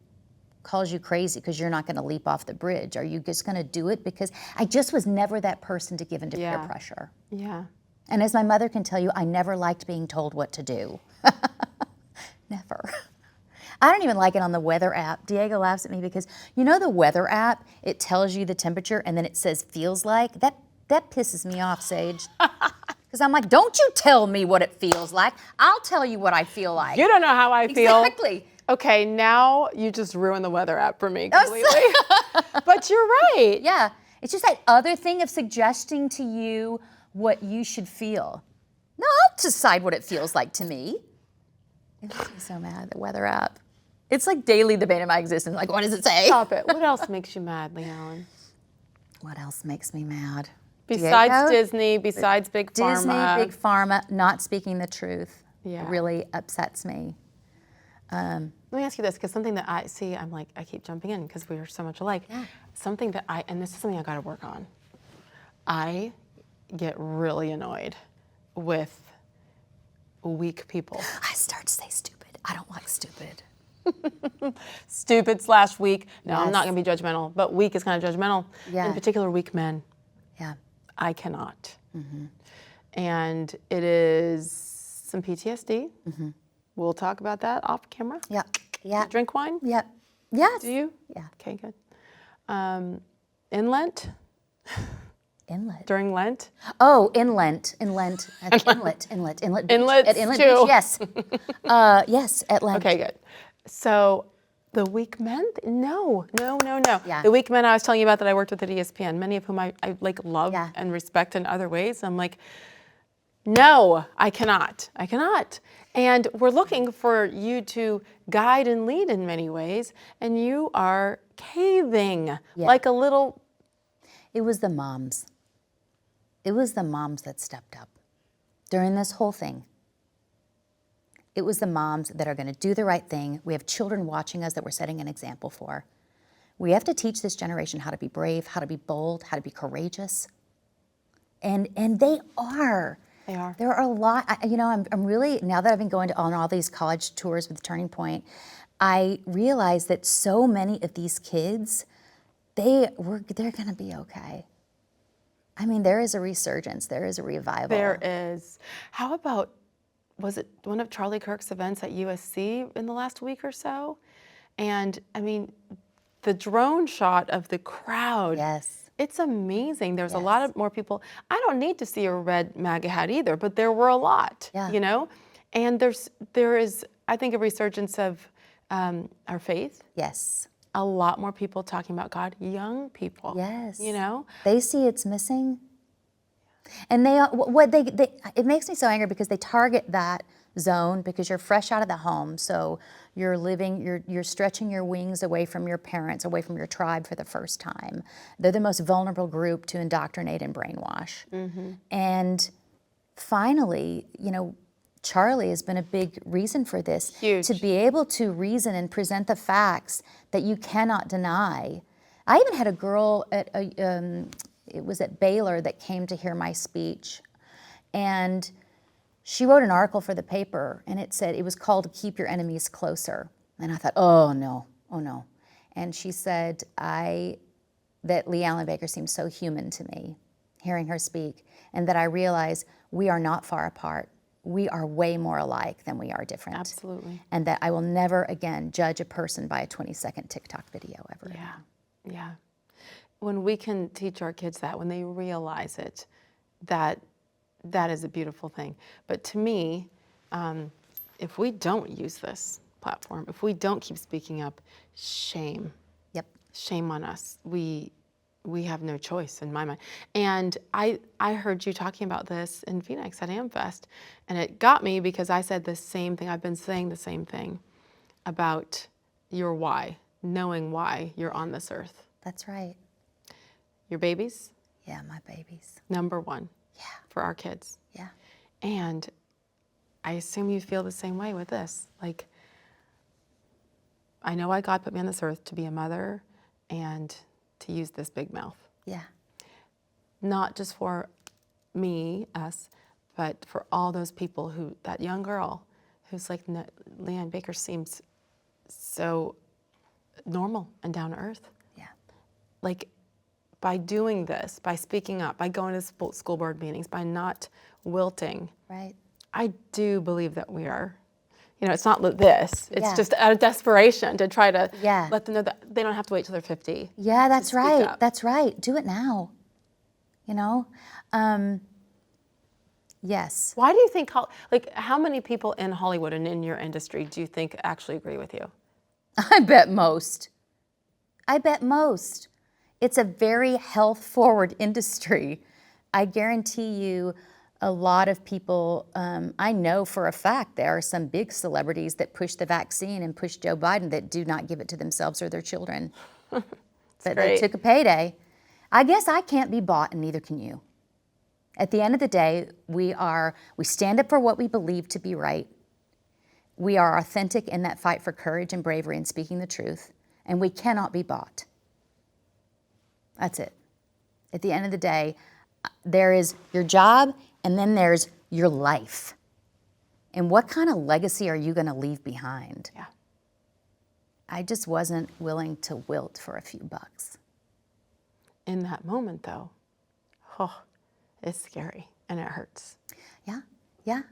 Speaker 1: calls you crazy because you're not going to leap off the bridge, are you just going to do it? Because I just was never that person to give into peer pressure.
Speaker 2: Yeah.
Speaker 1: And as my mother can tell you, I never liked being told what to do. Never. I don't even like it on the weather app. Diego laughs at me because, you know the weather app, it tells you the temperature and then it says feels like? That pisses me off, Sage. Because I'm like, don't you tell me what it feels like. I'll tell you what I feel like.
Speaker 2: You don't know how I feel.
Speaker 1: Exactly.
Speaker 2: Okay, now you just ruined the weather app for me completely. But you're right.
Speaker 1: Yeah. It's just that other thing of suggesting to you what you should feel. No, I'll decide what it feels like to me. It makes me so mad, the weather app. It's like daily debate in my existence. Like, what does it say?
Speaker 2: Stop it. What else makes you mad, Leigh-Allyn?
Speaker 1: What else makes me mad?
Speaker 2: Besides
Speaker 1: Diego?
Speaker 2: Disney, besides Big Pharma.
Speaker 1: Disney, Big Pharma, not speaking the truth
Speaker 2: Yeah.
Speaker 1: really upsets me.
Speaker 2: Let me ask you this, because something that I see, I'm like, I keep jumping in because we are so much alike.
Speaker 1: Yeah.
Speaker 2: Something that and this is something I got to work on. I get really annoyed with weak people.
Speaker 1: I start to say stupid. I don't like stupid.
Speaker 2: Stupid/weak. No, I'm
Speaker 1: Yes.
Speaker 2: not going to be judgmental, but weak is kind of judgmental.
Speaker 1: Yeah.
Speaker 2: In particular, weak men.
Speaker 1: Yeah.
Speaker 2: I cannot. And it is some PTSD. We'll talk about that off camera.
Speaker 1: Yeah. Yeah.
Speaker 2: Drink wine?
Speaker 1: Yep. Yes.
Speaker 2: Do you?
Speaker 1: Yeah.
Speaker 2: Okay, good. In Lent?
Speaker 1: Inlet.
Speaker 2: During Lent?
Speaker 1: Oh, inlet. Inlet. Inlet. Inlet. Inlet. Beach.
Speaker 2: Inlets
Speaker 1: At Inlet
Speaker 2: too.
Speaker 1: Beach. Yes. Yes. At Lent.
Speaker 2: Okay, good. So the weak men? No.
Speaker 1: Yeah.
Speaker 2: The weak men I was telling you about that I worked with at ESPN, many of whom I like love
Speaker 1: Yeah.
Speaker 2: and respect in other ways. I'm like, no, I cannot. And we're looking for you to guide and lead in many ways, and you are caving like a little.
Speaker 1: It was the moms. It was the moms that stepped up during this whole thing. It was the moms that are going to do the right thing. We have children watching us that we're setting an example for. We have to teach this generation how to be brave, how to be bold, how to be courageous. And they are.
Speaker 2: They are.
Speaker 1: There are a lot, I'm really, now that I've been going on all these college tours with Turning Point, I realize that so many of these kids, they're going to be okay. I mean, there is a resurgence. There is a revival.
Speaker 2: There is. How about, was it one of Charlie Kirk's events at USC in the last week or so? And I mean, the drone shot of the crowd.
Speaker 1: Yes.
Speaker 2: It's amazing. There's a lot of more people. I don't need to see a red MAGA hat either, but there were a lot, And there is, I think, a resurgence of our faith.
Speaker 1: Yes.
Speaker 2: A lot more people talking about God, young people.
Speaker 1: Yes.
Speaker 2: They
Speaker 1: see it's missing. And it makes me so angry because they target that zone because you're fresh out of the home. So you're stretching your wings away from your parents, away from your tribe for the first time. They're the most vulnerable group to indoctrinate and brainwash. And finally, Charlie has been a big reason for this.
Speaker 2: Huge.
Speaker 1: To be able to reason and present the facts that you cannot deny. I even had a girl it was at Baylor that came to hear my speech. And she wrote an article for the paper, and it was called Keep Your Enemies Closer. And I thought, oh no. And she said that Leigh-Allyn Baker seemed so human to me, hearing her speak, and that I realized we are not far apart. We are way more alike than we are different.
Speaker 2: Absolutely.
Speaker 1: And that I will never again judge a person by a 20-second TikTok video ever again.
Speaker 2: Yeah. When we can teach our kids that, when they realize it, that is a beautiful thing. But to me, if we don't use this platform, if we don't keep speaking up, shame.
Speaker 1: Yep.
Speaker 2: Shame on us. We have no choice in my mind. And I heard you talking about this in Phoenix at AmFest, and it got me because I said the same thing. I've been saying the same thing about your why, knowing why you're on this earth.
Speaker 1: That's right.
Speaker 2: Your babies?
Speaker 1: Yeah, my babies.
Speaker 2: Number one.
Speaker 1: Yeah.
Speaker 2: For our kids.
Speaker 1: Yeah.
Speaker 2: And I assume you feel the same way with this. Like, I know why God put me on this earth, to be a mother and to use this big mouth.
Speaker 1: Yeah.
Speaker 2: Not just for me, us, but for all those people that young girl who's like, no, Leigh-Allyn Baker seems so normal and down to earth.
Speaker 1: Yeah.
Speaker 2: Like, by doing this, by speaking up, by going to school board meetings, by not wilting,
Speaker 1: Right.
Speaker 2: I do believe that we are, it's not this. It's
Speaker 1: Yeah.
Speaker 2: just out of desperation to try to
Speaker 1: Yeah.
Speaker 2: let them know that they don't have to wait till they're 50.
Speaker 1: Yeah, that's
Speaker 2: speak
Speaker 1: right.
Speaker 2: up.
Speaker 1: That's right. Do it now. Yes.
Speaker 2: Why do you think, how many people in Hollywood and in your industry do you think actually agree with you?
Speaker 1: I bet most. It's a very health-forward industry. I guarantee you a lot of people, I know for a fact there are some big celebrities that push the vaccine and push Joe Biden that do not give it to themselves or their children. But they
Speaker 2: great.
Speaker 1: took a payday. I guess I can't be bought, and neither can you. At the end of the day, we stand up for what we believe to be right. We are authentic in that fight for courage and bravery and speaking the truth, and we cannot be bought. That's it. At the end of the day, there is your job, and then there's your life. And what kind of legacy are you going to leave behind?
Speaker 2: Yeah.
Speaker 1: I just wasn't willing to wilt for a few bucks.
Speaker 2: In that moment, though, it's scary and it hurts.
Speaker 1: Yeah.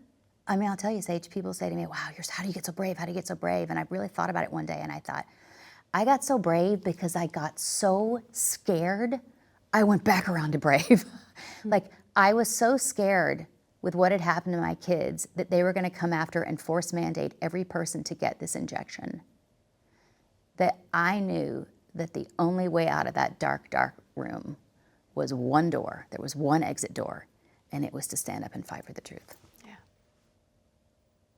Speaker 1: I mean, I'll tell you, Sage, people say to me, wow, how do you get so brave? How do you get so brave? And I really thought about it one day, and I thought, I got so brave because I got so scared, I went back around to brave. Like, I was so scared with what had happened to my kids that they were going to come after and force mandate every person to get this injection, that I knew that the only way out of that dark, dark room was one door. There was one exit door, and it was to stand up and fight for the truth.
Speaker 2: Yeah.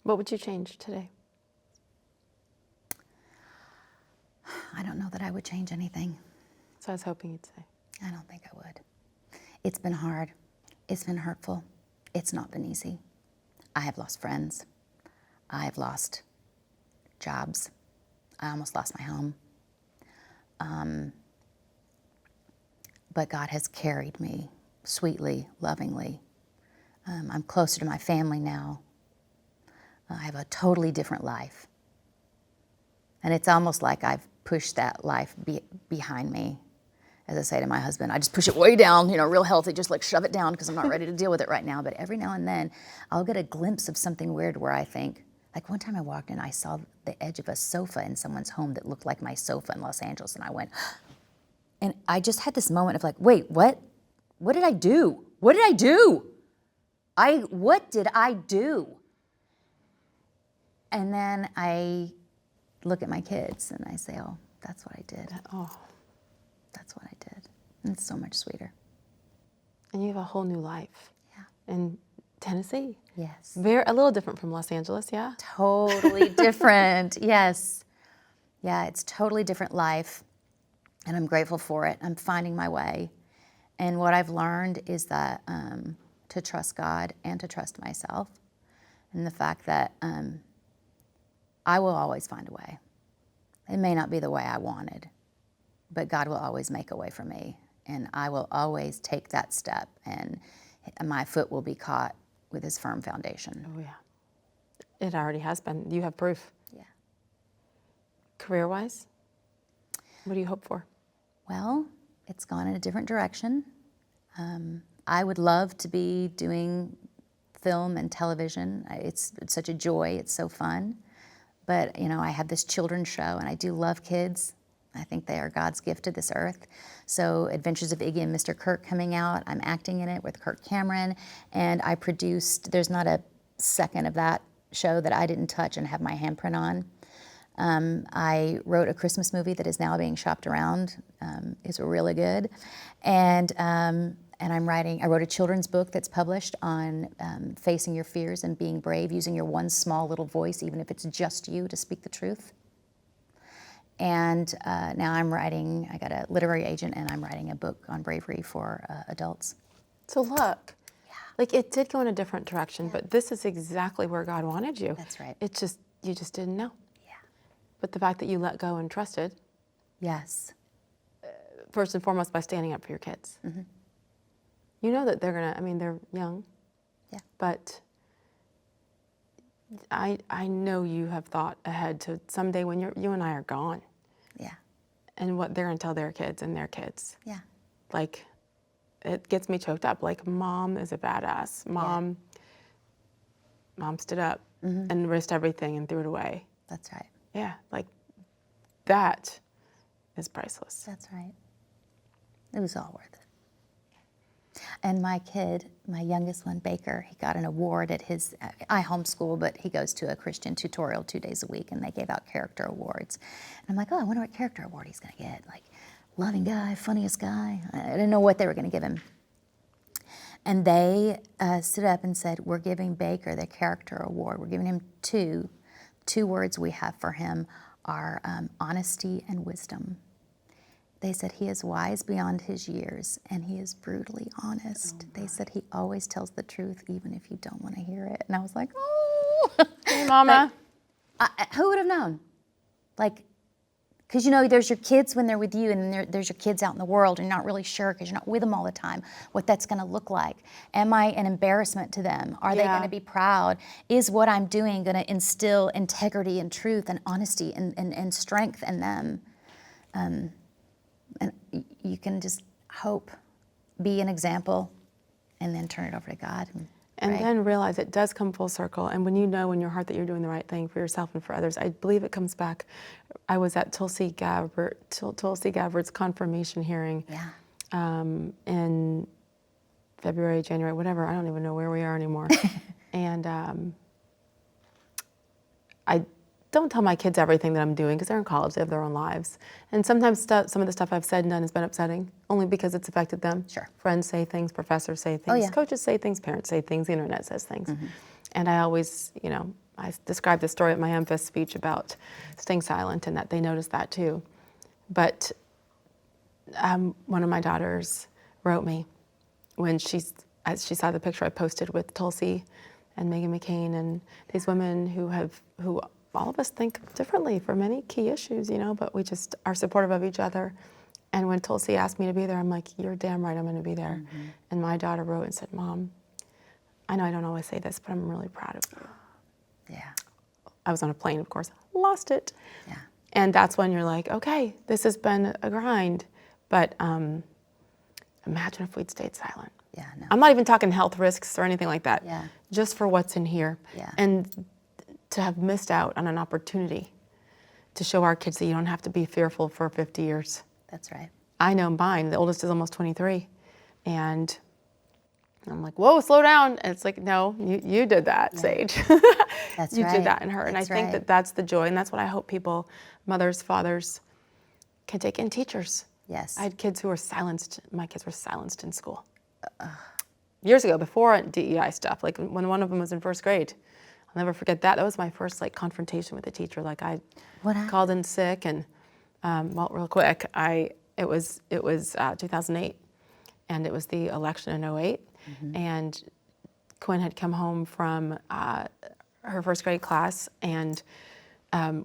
Speaker 2: What would you change today?
Speaker 1: I don't know that I would change anything.
Speaker 2: So I was hoping you'd say.
Speaker 1: I don't think I would. It's been hard. It's been hurtful. It's not been easy. I have lost friends. I have lost jobs. I almost lost my home. But God has carried me sweetly, lovingly. I'm closer to my family now. I have a totally different life. And it's almost like I've pushed that life behind me. As I say to my husband, I just push it way down, real healthy, just like shove it down because I'm not ready to deal with it right now. But every now and then, I'll get a glimpse of something weird where I think, like one time I walked in, I saw the edge of a sofa in someone's home that looked like my sofa in Los Angeles, and I went, and I just had this moment of like, wait, what? What did I do? What did I do? What did I do? And then I look at my kids and I say, oh, that's what I did.
Speaker 2: Oh.
Speaker 1: That's what I did. And it's so much sweeter.
Speaker 2: And you have a whole new life.
Speaker 1: Yeah.
Speaker 2: In Tennessee.
Speaker 1: Yes.
Speaker 2: A little different from Los Angeles, yeah?
Speaker 1: Totally different. Yes. Yeah, it's totally different life. And I'm grateful for it. I'm finding my way. And what I've learned is that to trust God and to trust myself. And the fact that I will always find a way. It may not be the way I wanted, but God will always make a way for me. And I will always take that step, and my foot will be caught with his firm foundation.
Speaker 2: Oh, yeah. It already has been. You have proof.
Speaker 1: Yeah.
Speaker 2: Career-wise, what do you hope for?
Speaker 1: Well, it's gone in a different direction. I would love to be doing film and television. It's such a joy. It's so fun. But, I have this children's show, and I do love kids. I think they are God's gift to this earth. So Adventures of Iggy and Mr. Kirk coming out, I'm acting in it with Kirk Cameron, and I produced, there's not a second of that show that I didn't touch and have my handprint on. I wrote a Christmas movie that is now being shopped around. It's really good. And I wrote a children's book that's published on facing your fears and being brave, using your one small little voice, even if it's just you, to speak the truth. And now I got a literary agent, and I'm writing a book on bravery for adults.
Speaker 2: So look, like it did go in a different direction, but this is exactly where God wanted you.
Speaker 1: That's right.
Speaker 2: You just didn't know.
Speaker 1: Yeah.
Speaker 2: But the fact that you let go and trusted,
Speaker 1: Yes.
Speaker 2: first and foremost by standing up for your kids. Mm-hmm. You know that they're they're young.
Speaker 1: Yeah.
Speaker 2: But I know you have thought ahead to someday when you and I are gone.
Speaker 1: Yeah.
Speaker 2: And what they're going to tell their kids and their kids.
Speaker 1: Yeah.
Speaker 2: Like, it gets me choked up. Like, mom is a badass. Mom stood up and risked everything and threw it away.
Speaker 1: That's right.
Speaker 2: Yeah, like, that is priceless.
Speaker 1: That's right. It was all worth it. And my kid, my youngest one, Baker, he got an award at his, I homeschool, but he goes to a Christian tutorial 2 days a week, and they gave out character awards. And I'm like, oh, I wonder what character award he's going to get. Like, loving guy, funniest guy. I didn't know what they were going to give him. And they stood up and said, we're giving Baker the character award. We're giving him two words we have for him are honesty and wisdom. They said he is wise beyond his years, and he is brutally honest. They said he always tells the truth, even if you don't want to hear it. And I was like, oh.
Speaker 2: Hey, Mama.
Speaker 1: Who would have known? Like, because, you know, there's your kids when they're with you, and then there's your kids out in the world, and you're not really sure because you're not with them all the time, what that's going to look like. Am I an embarrassment to them? Are they going to be proud? Is what I'm doing going to instill integrity and truth and honesty and strength in them? And you can just hope, be an example, and then turn it over to God.
Speaker 2: And then realize it does come full circle. And when you know in your heart that you're doing the right thing for yourself and for others, I believe it comes back. I was at Tulsi Gabbard's confirmation hearing in February, January, whatever. I don't even know where we are anymore. And I don't tell my kids everything that I'm doing because they're in college, they have their own lives. And sometimes some of the stuff I've said and done has been upsetting, only because it's affected them.
Speaker 1: Sure.
Speaker 2: Friends say things, professors say things, coaches say things, parents say things, the internet says things. And I always, you know, I described the story at my AmFest speech about staying silent and that they noticed that too. But one of my daughters wrote me when she saw the picture I posted with Tulsi and Meghan McCain and these women who all of us think differently for many key issues, you know, but we just are supportive of each other. And when Tulsi asked me to be there, I'm like, you're damn right I'm going to be there. And my daughter wrote and said, Mom, I know I don't always say this, but I'm really proud of you.
Speaker 1: Yeah.
Speaker 2: I was on a plane, of course, lost it.
Speaker 1: Yeah.
Speaker 2: And that's when you're like, okay, this has been a grind, but imagine if we'd stayed silent.
Speaker 1: Yeah, no.
Speaker 2: I'm not even talking health risks or anything like that.
Speaker 1: Yeah.
Speaker 2: Just for what's in here.
Speaker 1: Yeah.
Speaker 2: And to have missed out on an opportunity to show our kids that you don't have to be fearful for 50 years.
Speaker 1: That's right.
Speaker 2: I know mine, the oldest is almost 23. And I'm like, whoa, slow down. And it's like, no, you did that, Sage.
Speaker 1: That's
Speaker 2: you
Speaker 1: right.
Speaker 2: did that in her. And I think that that's the joy. And that's what I hope people, mothers, fathers, can take in. Teachers.
Speaker 1: Yes.
Speaker 2: I had kids who were silenced. My kids were silenced in school. Years ago, before DEI stuff, like when one of them was in first grade. I'll never forget that. That was my first like confrontation with a teacher. Like I called in sick, and well, real quick, it was 2008, and it was the election in 08, and Quinn had come home from her first grade class and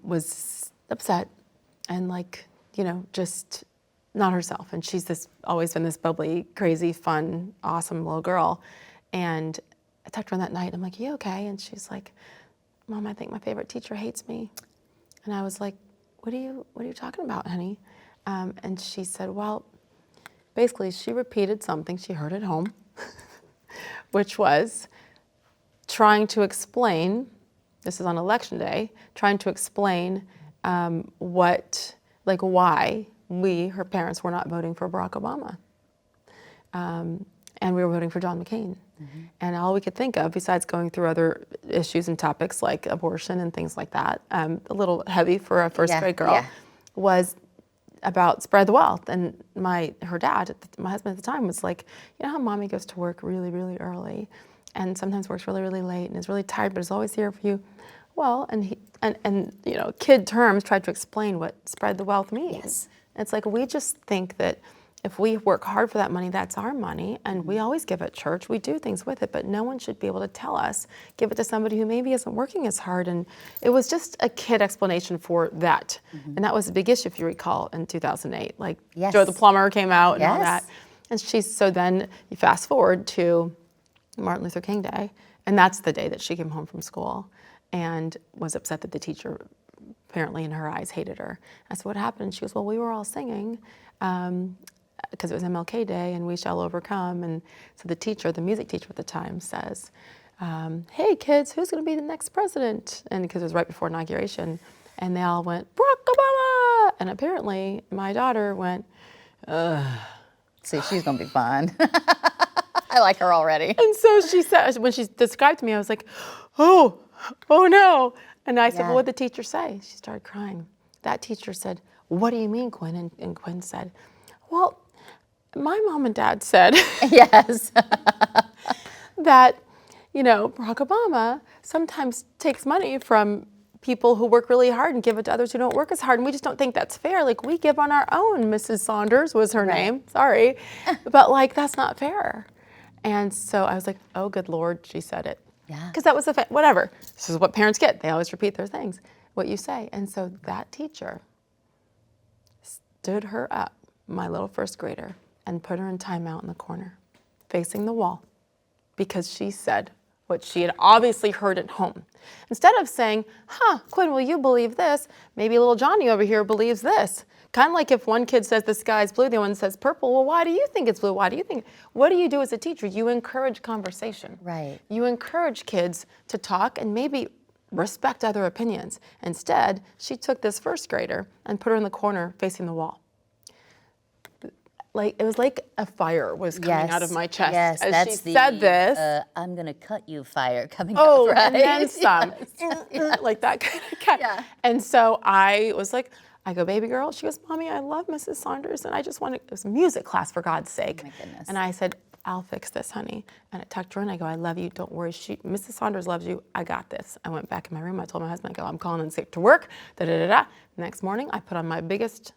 Speaker 2: was upset and like, you know, just not herself. And she's always been this bubbly, crazy, fun, awesome little girl, and I talked to her that night. I'm like, you okay? And she's like, Mom, I think my favorite teacher hates me. And I was like, what are you talking about, honey? And she said, well, basically she repeated something she heard at home, which was trying to explain, this is on election day, trying to explain why we, her parents, were not voting for Barack Obama. And we were voting for John McCain. And all we could think of, besides going through other issues and topics like abortion and things like that, a little heavy for a first grade girl, was about spread the wealth. And her dad, my husband at the time, was like, you know how mommy goes to work really, really early and sometimes works really, really late and is really tired but is always here for you? Well, and you know, kid terms tried to explain what spread the wealth means.
Speaker 1: Yes.
Speaker 2: It's like we just think that if we work hard for that money, that's our money, and we always give at church. We do things with it, but no one should be able to tell us, give it to somebody who maybe isn't working as hard. And it was just a kid explanation for that. And that was a big issue, if you recall, in 2008. Like Joe the Plumber came out and all that. And so then you fast forward to Martin Luther King Day, and that's the day that she came home from school and was upset that the teacher, apparently in her eyes, hated her. I said, what happened? And she goes, well, we were all singing, because it was MLK Day, and we shall overcome. And so the music teacher at the time says, hey kids, who's gonna be the next president? And because it was right before inauguration, and they all went, Barack Obama! And apparently my daughter went, ugh.
Speaker 1: See, she's gonna be fun. I like her already.
Speaker 2: And so she said, when she described to me, I was like, oh no. And I said, well, what did the teacher say? She started crying. That teacher said, what do you mean, Quinn? And Quinn said, well, my mom and dad said
Speaker 1: Yes.
Speaker 2: that, Barack Obama sometimes takes money from people who work really hard and give it to others who don't work as hard. And we just don't think that's fair. Like, we give on our own. Mrs. Saunders was her name. Sorry. But like, that's not fair. And so I was like, oh, good Lord, she said it.
Speaker 1: Yeah.
Speaker 2: Because that was whatever. This is what parents get. They always repeat their things, what you say. And so that teacher stood her up, my little first grader, and put her in timeout in the corner, facing the wall, because she said what she had obviously heard at home. Instead of saying, Quinn, will you believe this? Maybe little Johnny over here believes this. Kind of like if one kid says the sky's blue, the other one says purple. Well, why do you think it's blue? Why do you think? What do you do as a teacher? You encourage conversation.
Speaker 1: Right.
Speaker 2: You encourage kids to talk and maybe respect other opinions. Instead, she took this first grader and put her in the corner facing the wall. Like, it was like a fire was coming out of my chest as she said this.
Speaker 1: I'm going to cut you fire coming
Speaker 2: Oh,
Speaker 1: up, right?
Speaker 2: and then some.
Speaker 1: Yes.
Speaker 2: Like that kind of cat.
Speaker 1: Yeah.
Speaker 2: And so I was like, I go, baby girl. She goes, Mommy, I love Mrs. Saunders, and I just want to, it was music class, for God's sake.
Speaker 1: Oh, my goodness.
Speaker 2: And I said, I'll fix this, honey. And I tucked her in. I go, I love you. Don't worry. Mrs. Saunders loves you. I got this. I went back in my room. I told my husband, I go, I'm calling in sick to work. Da-da-da-da. Next morning, I put on my biggest,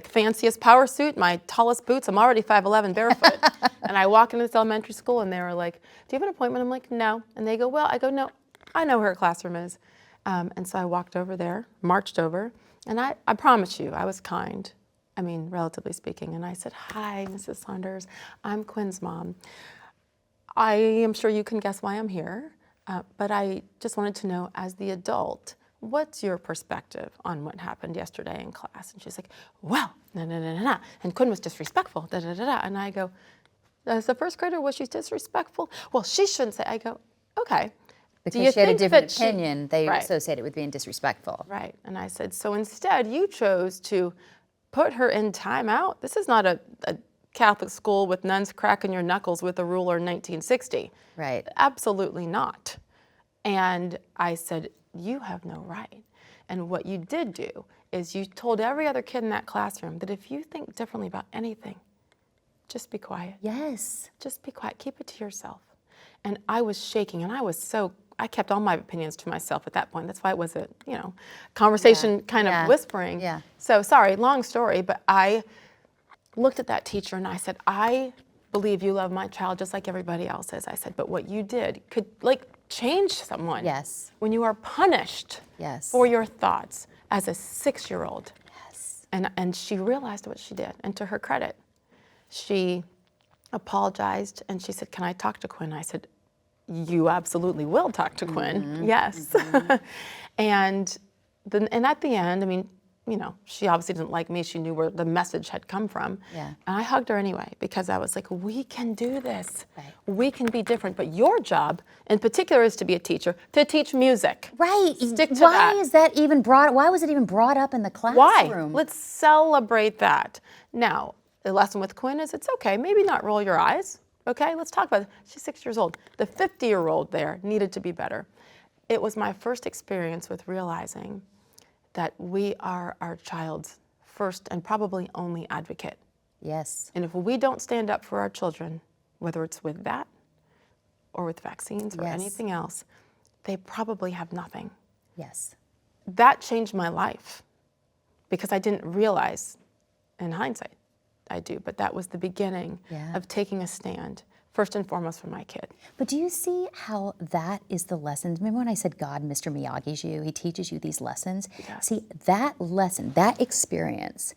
Speaker 2: fanciest power suit, my tallest boots. I'm already 5'11", barefoot. And I walk into this elementary school, and they were like, do you have an appointment? I'm like, no. And they go, well, I go, no, I know where her classroom is. And so I walked over there, marched over, and I promise you, I was kind. I mean, relatively speaking. And I said, hi, Mrs. Saunders. I'm Quinn's mom. I am sure you can guess why I'm here, but I just wanted to know, as the adult, what's your perspective on what happened yesterday in class? And she's like, well, na. And Quinn was disrespectful, da-da-da-da. And I go, as a first grader, was she disrespectful? Well, she shouldn't say. I go, okay.
Speaker 1: Because she had a different opinion, they associate it with being disrespectful.
Speaker 2: Right. And I said, so instead, you chose to put her in timeout. This is not a Catholic school with nuns cracking your knuckles with a ruler in 1960.
Speaker 1: Right.
Speaker 2: Absolutely not. And I said, you have no right. And what you did do is you told every other kid in that classroom that if you think differently about anything, just be quiet.
Speaker 1: Yes.
Speaker 2: Just be quiet. Keep it to yourself. And I was shaking, and I kept all my opinions to myself at that point. That's why it was a, conversation kind of whispering.
Speaker 1: Yeah.
Speaker 2: So sorry, long story, but I looked at that teacher and I said, I believe you love my child just like everybody else is. I said, but what you did could change someone.
Speaker 1: Yes.
Speaker 2: When you are punished for your thoughts as a 6-year-old.
Speaker 1: Yes.
Speaker 2: And she realized what she did. And to her credit, she apologized and she said, can I talk to Quinn? I said, you absolutely will talk to Quinn. Mm-hmm. Yes. Mm-hmm. and at the end, I mean, she obviously didn't like me. She knew where the message had come from. Yeah. And I hugged her anyway, because I was like, we can do this. Right. We can be different. But your job in particular is to be a teacher, to teach music.
Speaker 1: Right.
Speaker 2: Stick to
Speaker 1: why
Speaker 2: that.
Speaker 1: Is that even why was it even brought up in the classroom?
Speaker 2: Why? Let's celebrate that. Now, the lesson with Quinn is it's okay. Maybe not roll your eyes. Okay, let's talk about it. She's 6 years old. The 50-year-old there needed to be better. It was my first experience with realizing that we are our child's first and probably only advocate.
Speaker 1: Yes.
Speaker 2: And if we don't stand up for our children, whether it's with that or with vaccines or anything else, they probably have nothing.
Speaker 1: Yes.
Speaker 2: That changed my life, because I didn't realize, in hindsight, I do, but that was the beginning of taking a stand, first and foremost for my kid.
Speaker 1: But do you see how that is the lesson? Remember when I said God, Mr. Miyagi's you, he teaches you these lessons? Yeah. See, that lesson, that experience,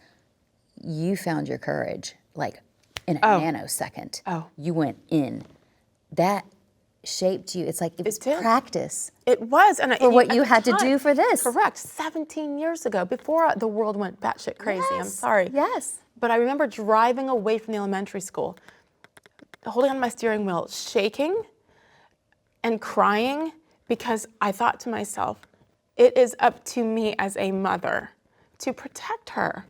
Speaker 1: you found your courage in a nanosecond. Oh. You went in. That shaped you. It's like it was practice.
Speaker 2: It was.
Speaker 1: For what you had to do for this.
Speaker 2: Correct. 17 years ago, before the world went batshit crazy.
Speaker 1: Yes.
Speaker 2: I'm sorry.
Speaker 1: Yes.
Speaker 2: But I remember driving away from the elementary school, holding on my steering wheel, shaking and crying, because I thought to myself, it is up to me as a mother to protect her.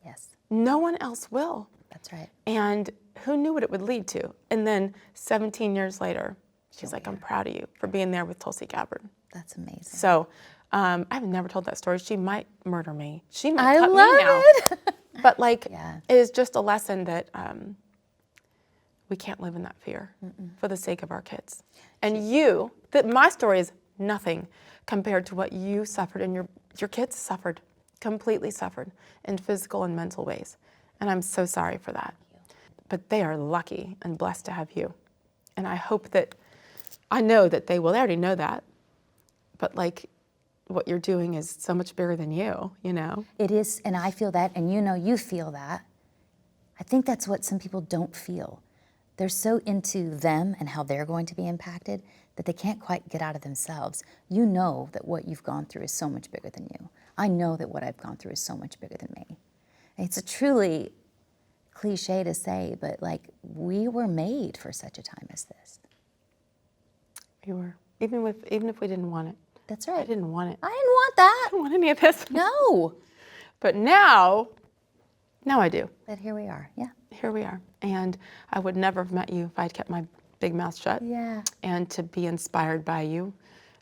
Speaker 1: Yes.
Speaker 2: No one else will.
Speaker 1: That's right.
Speaker 2: And who knew what it would lead to? And then 17 years later, she's like, I'm proud of you for being there with Tulsi Gabbard.
Speaker 1: That's amazing.
Speaker 2: So I've never told that story. She might murder me. She might cut me now.
Speaker 1: I love it.
Speaker 2: But like,
Speaker 1: Yeah.
Speaker 2: it is just a lesson that we can't live in that fear for the sake of our kids. And my story is nothing compared to what you suffered, and your kids suffered, completely suffered in physical and mental ways. And I'm so sorry for that. But they are lucky and blessed to have you. And I know that they already know that, but like what you're doing is so much bigger than you know?
Speaker 1: It is, and I feel that, and you feel that. I think that's what some people don't feel. They're so into them and how they're going to be impacted that they can't quite get out of themselves. You know that what you've gone through is so much bigger than you. I know that what I've gone through is so much bigger than me. It's a truly cliche to say, but like, we were made for such a time as this.
Speaker 2: You were, even if we didn't want it.
Speaker 1: That's right.
Speaker 2: I didn't want it.
Speaker 1: I didn't want that.
Speaker 2: I don't want any of this.
Speaker 1: No.
Speaker 2: But now I do.
Speaker 1: But here we are, yeah.
Speaker 2: Here we are. And I would never have met you if I'd kept my big mouth shut.
Speaker 1: Yeah.
Speaker 2: And to be inspired by you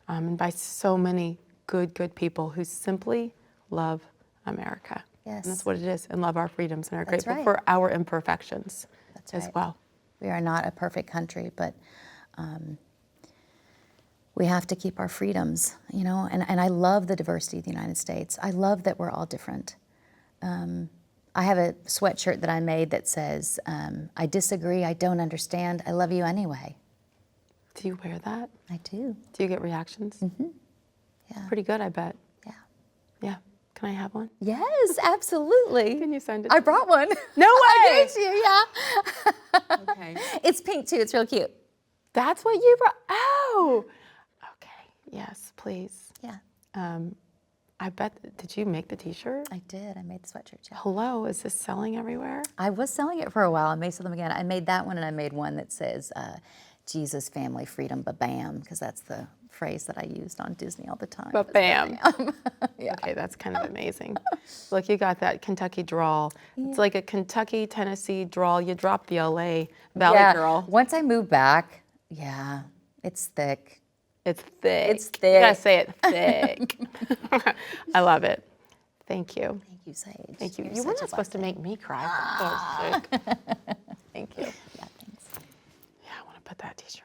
Speaker 2: and by so many good people who simply love America.
Speaker 1: Yes.
Speaker 2: And that's what it is, and love our freedoms and are
Speaker 1: That's
Speaker 2: grateful
Speaker 1: right.
Speaker 2: for our imperfections as
Speaker 1: right.
Speaker 2: well.
Speaker 1: We are not a perfect country, but we have to keep our freedoms, and I love the diversity of the United States. I love that we're all different. I have a sweatshirt that I made that says, I disagree, I don't understand, I love you anyway.
Speaker 2: Do you wear that?
Speaker 1: I do.
Speaker 2: Do you get reactions?
Speaker 1: Mm-hmm. Yeah.
Speaker 2: Pretty good, I bet.
Speaker 1: Yeah.
Speaker 2: Yeah. Can I have one?
Speaker 1: Yes, absolutely.
Speaker 2: Can you send it?
Speaker 1: I brought one.
Speaker 2: No way!
Speaker 1: I gave it to you, yeah.
Speaker 2: Okay.
Speaker 1: It's pink too, it's real cute.
Speaker 2: That's what you brought? Oh! Okay, yes, please.
Speaker 1: Yeah.
Speaker 2: I bet, did you make the t-shirt?
Speaker 1: I did, I made the sweatshirt, yeah.
Speaker 2: Hello, is this selling everywhere?
Speaker 1: I was selling it for a while. I may sell them again. I made that one, and I made one that says, Jesus, family, freedom, ba-bam, because that's the phrase that I used on Disney all the time.
Speaker 2: Ba-bam.
Speaker 1: Yeah.
Speaker 2: Okay, that's kind of amazing. Look, you got that Kentucky drawl. Yeah. It's like a Kentucky, Tennessee drawl. You dropped the LA Valley girl.
Speaker 1: Once I moved back, yeah, it's thick.
Speaker 2: It's thick.
Speaker 1: It's thick.
Speaker 2: You gotta say it thick. I love it. Thank you.
Speaker 1: Thank you, Sage.
Speaker 2: Thank you.
Speaker 1: You're
Speaker 2: You were
Speaker 1: such
Speaker 2: not
Speaker 1: a
Speaker 2: supposed to
Speaker 1: blessing.
Speaker 2: make me cry. Oh, sick. Thank you.
Speaker 1: Yeah, thanks.
Speaker 2: Yeah, I want to put that t-shirt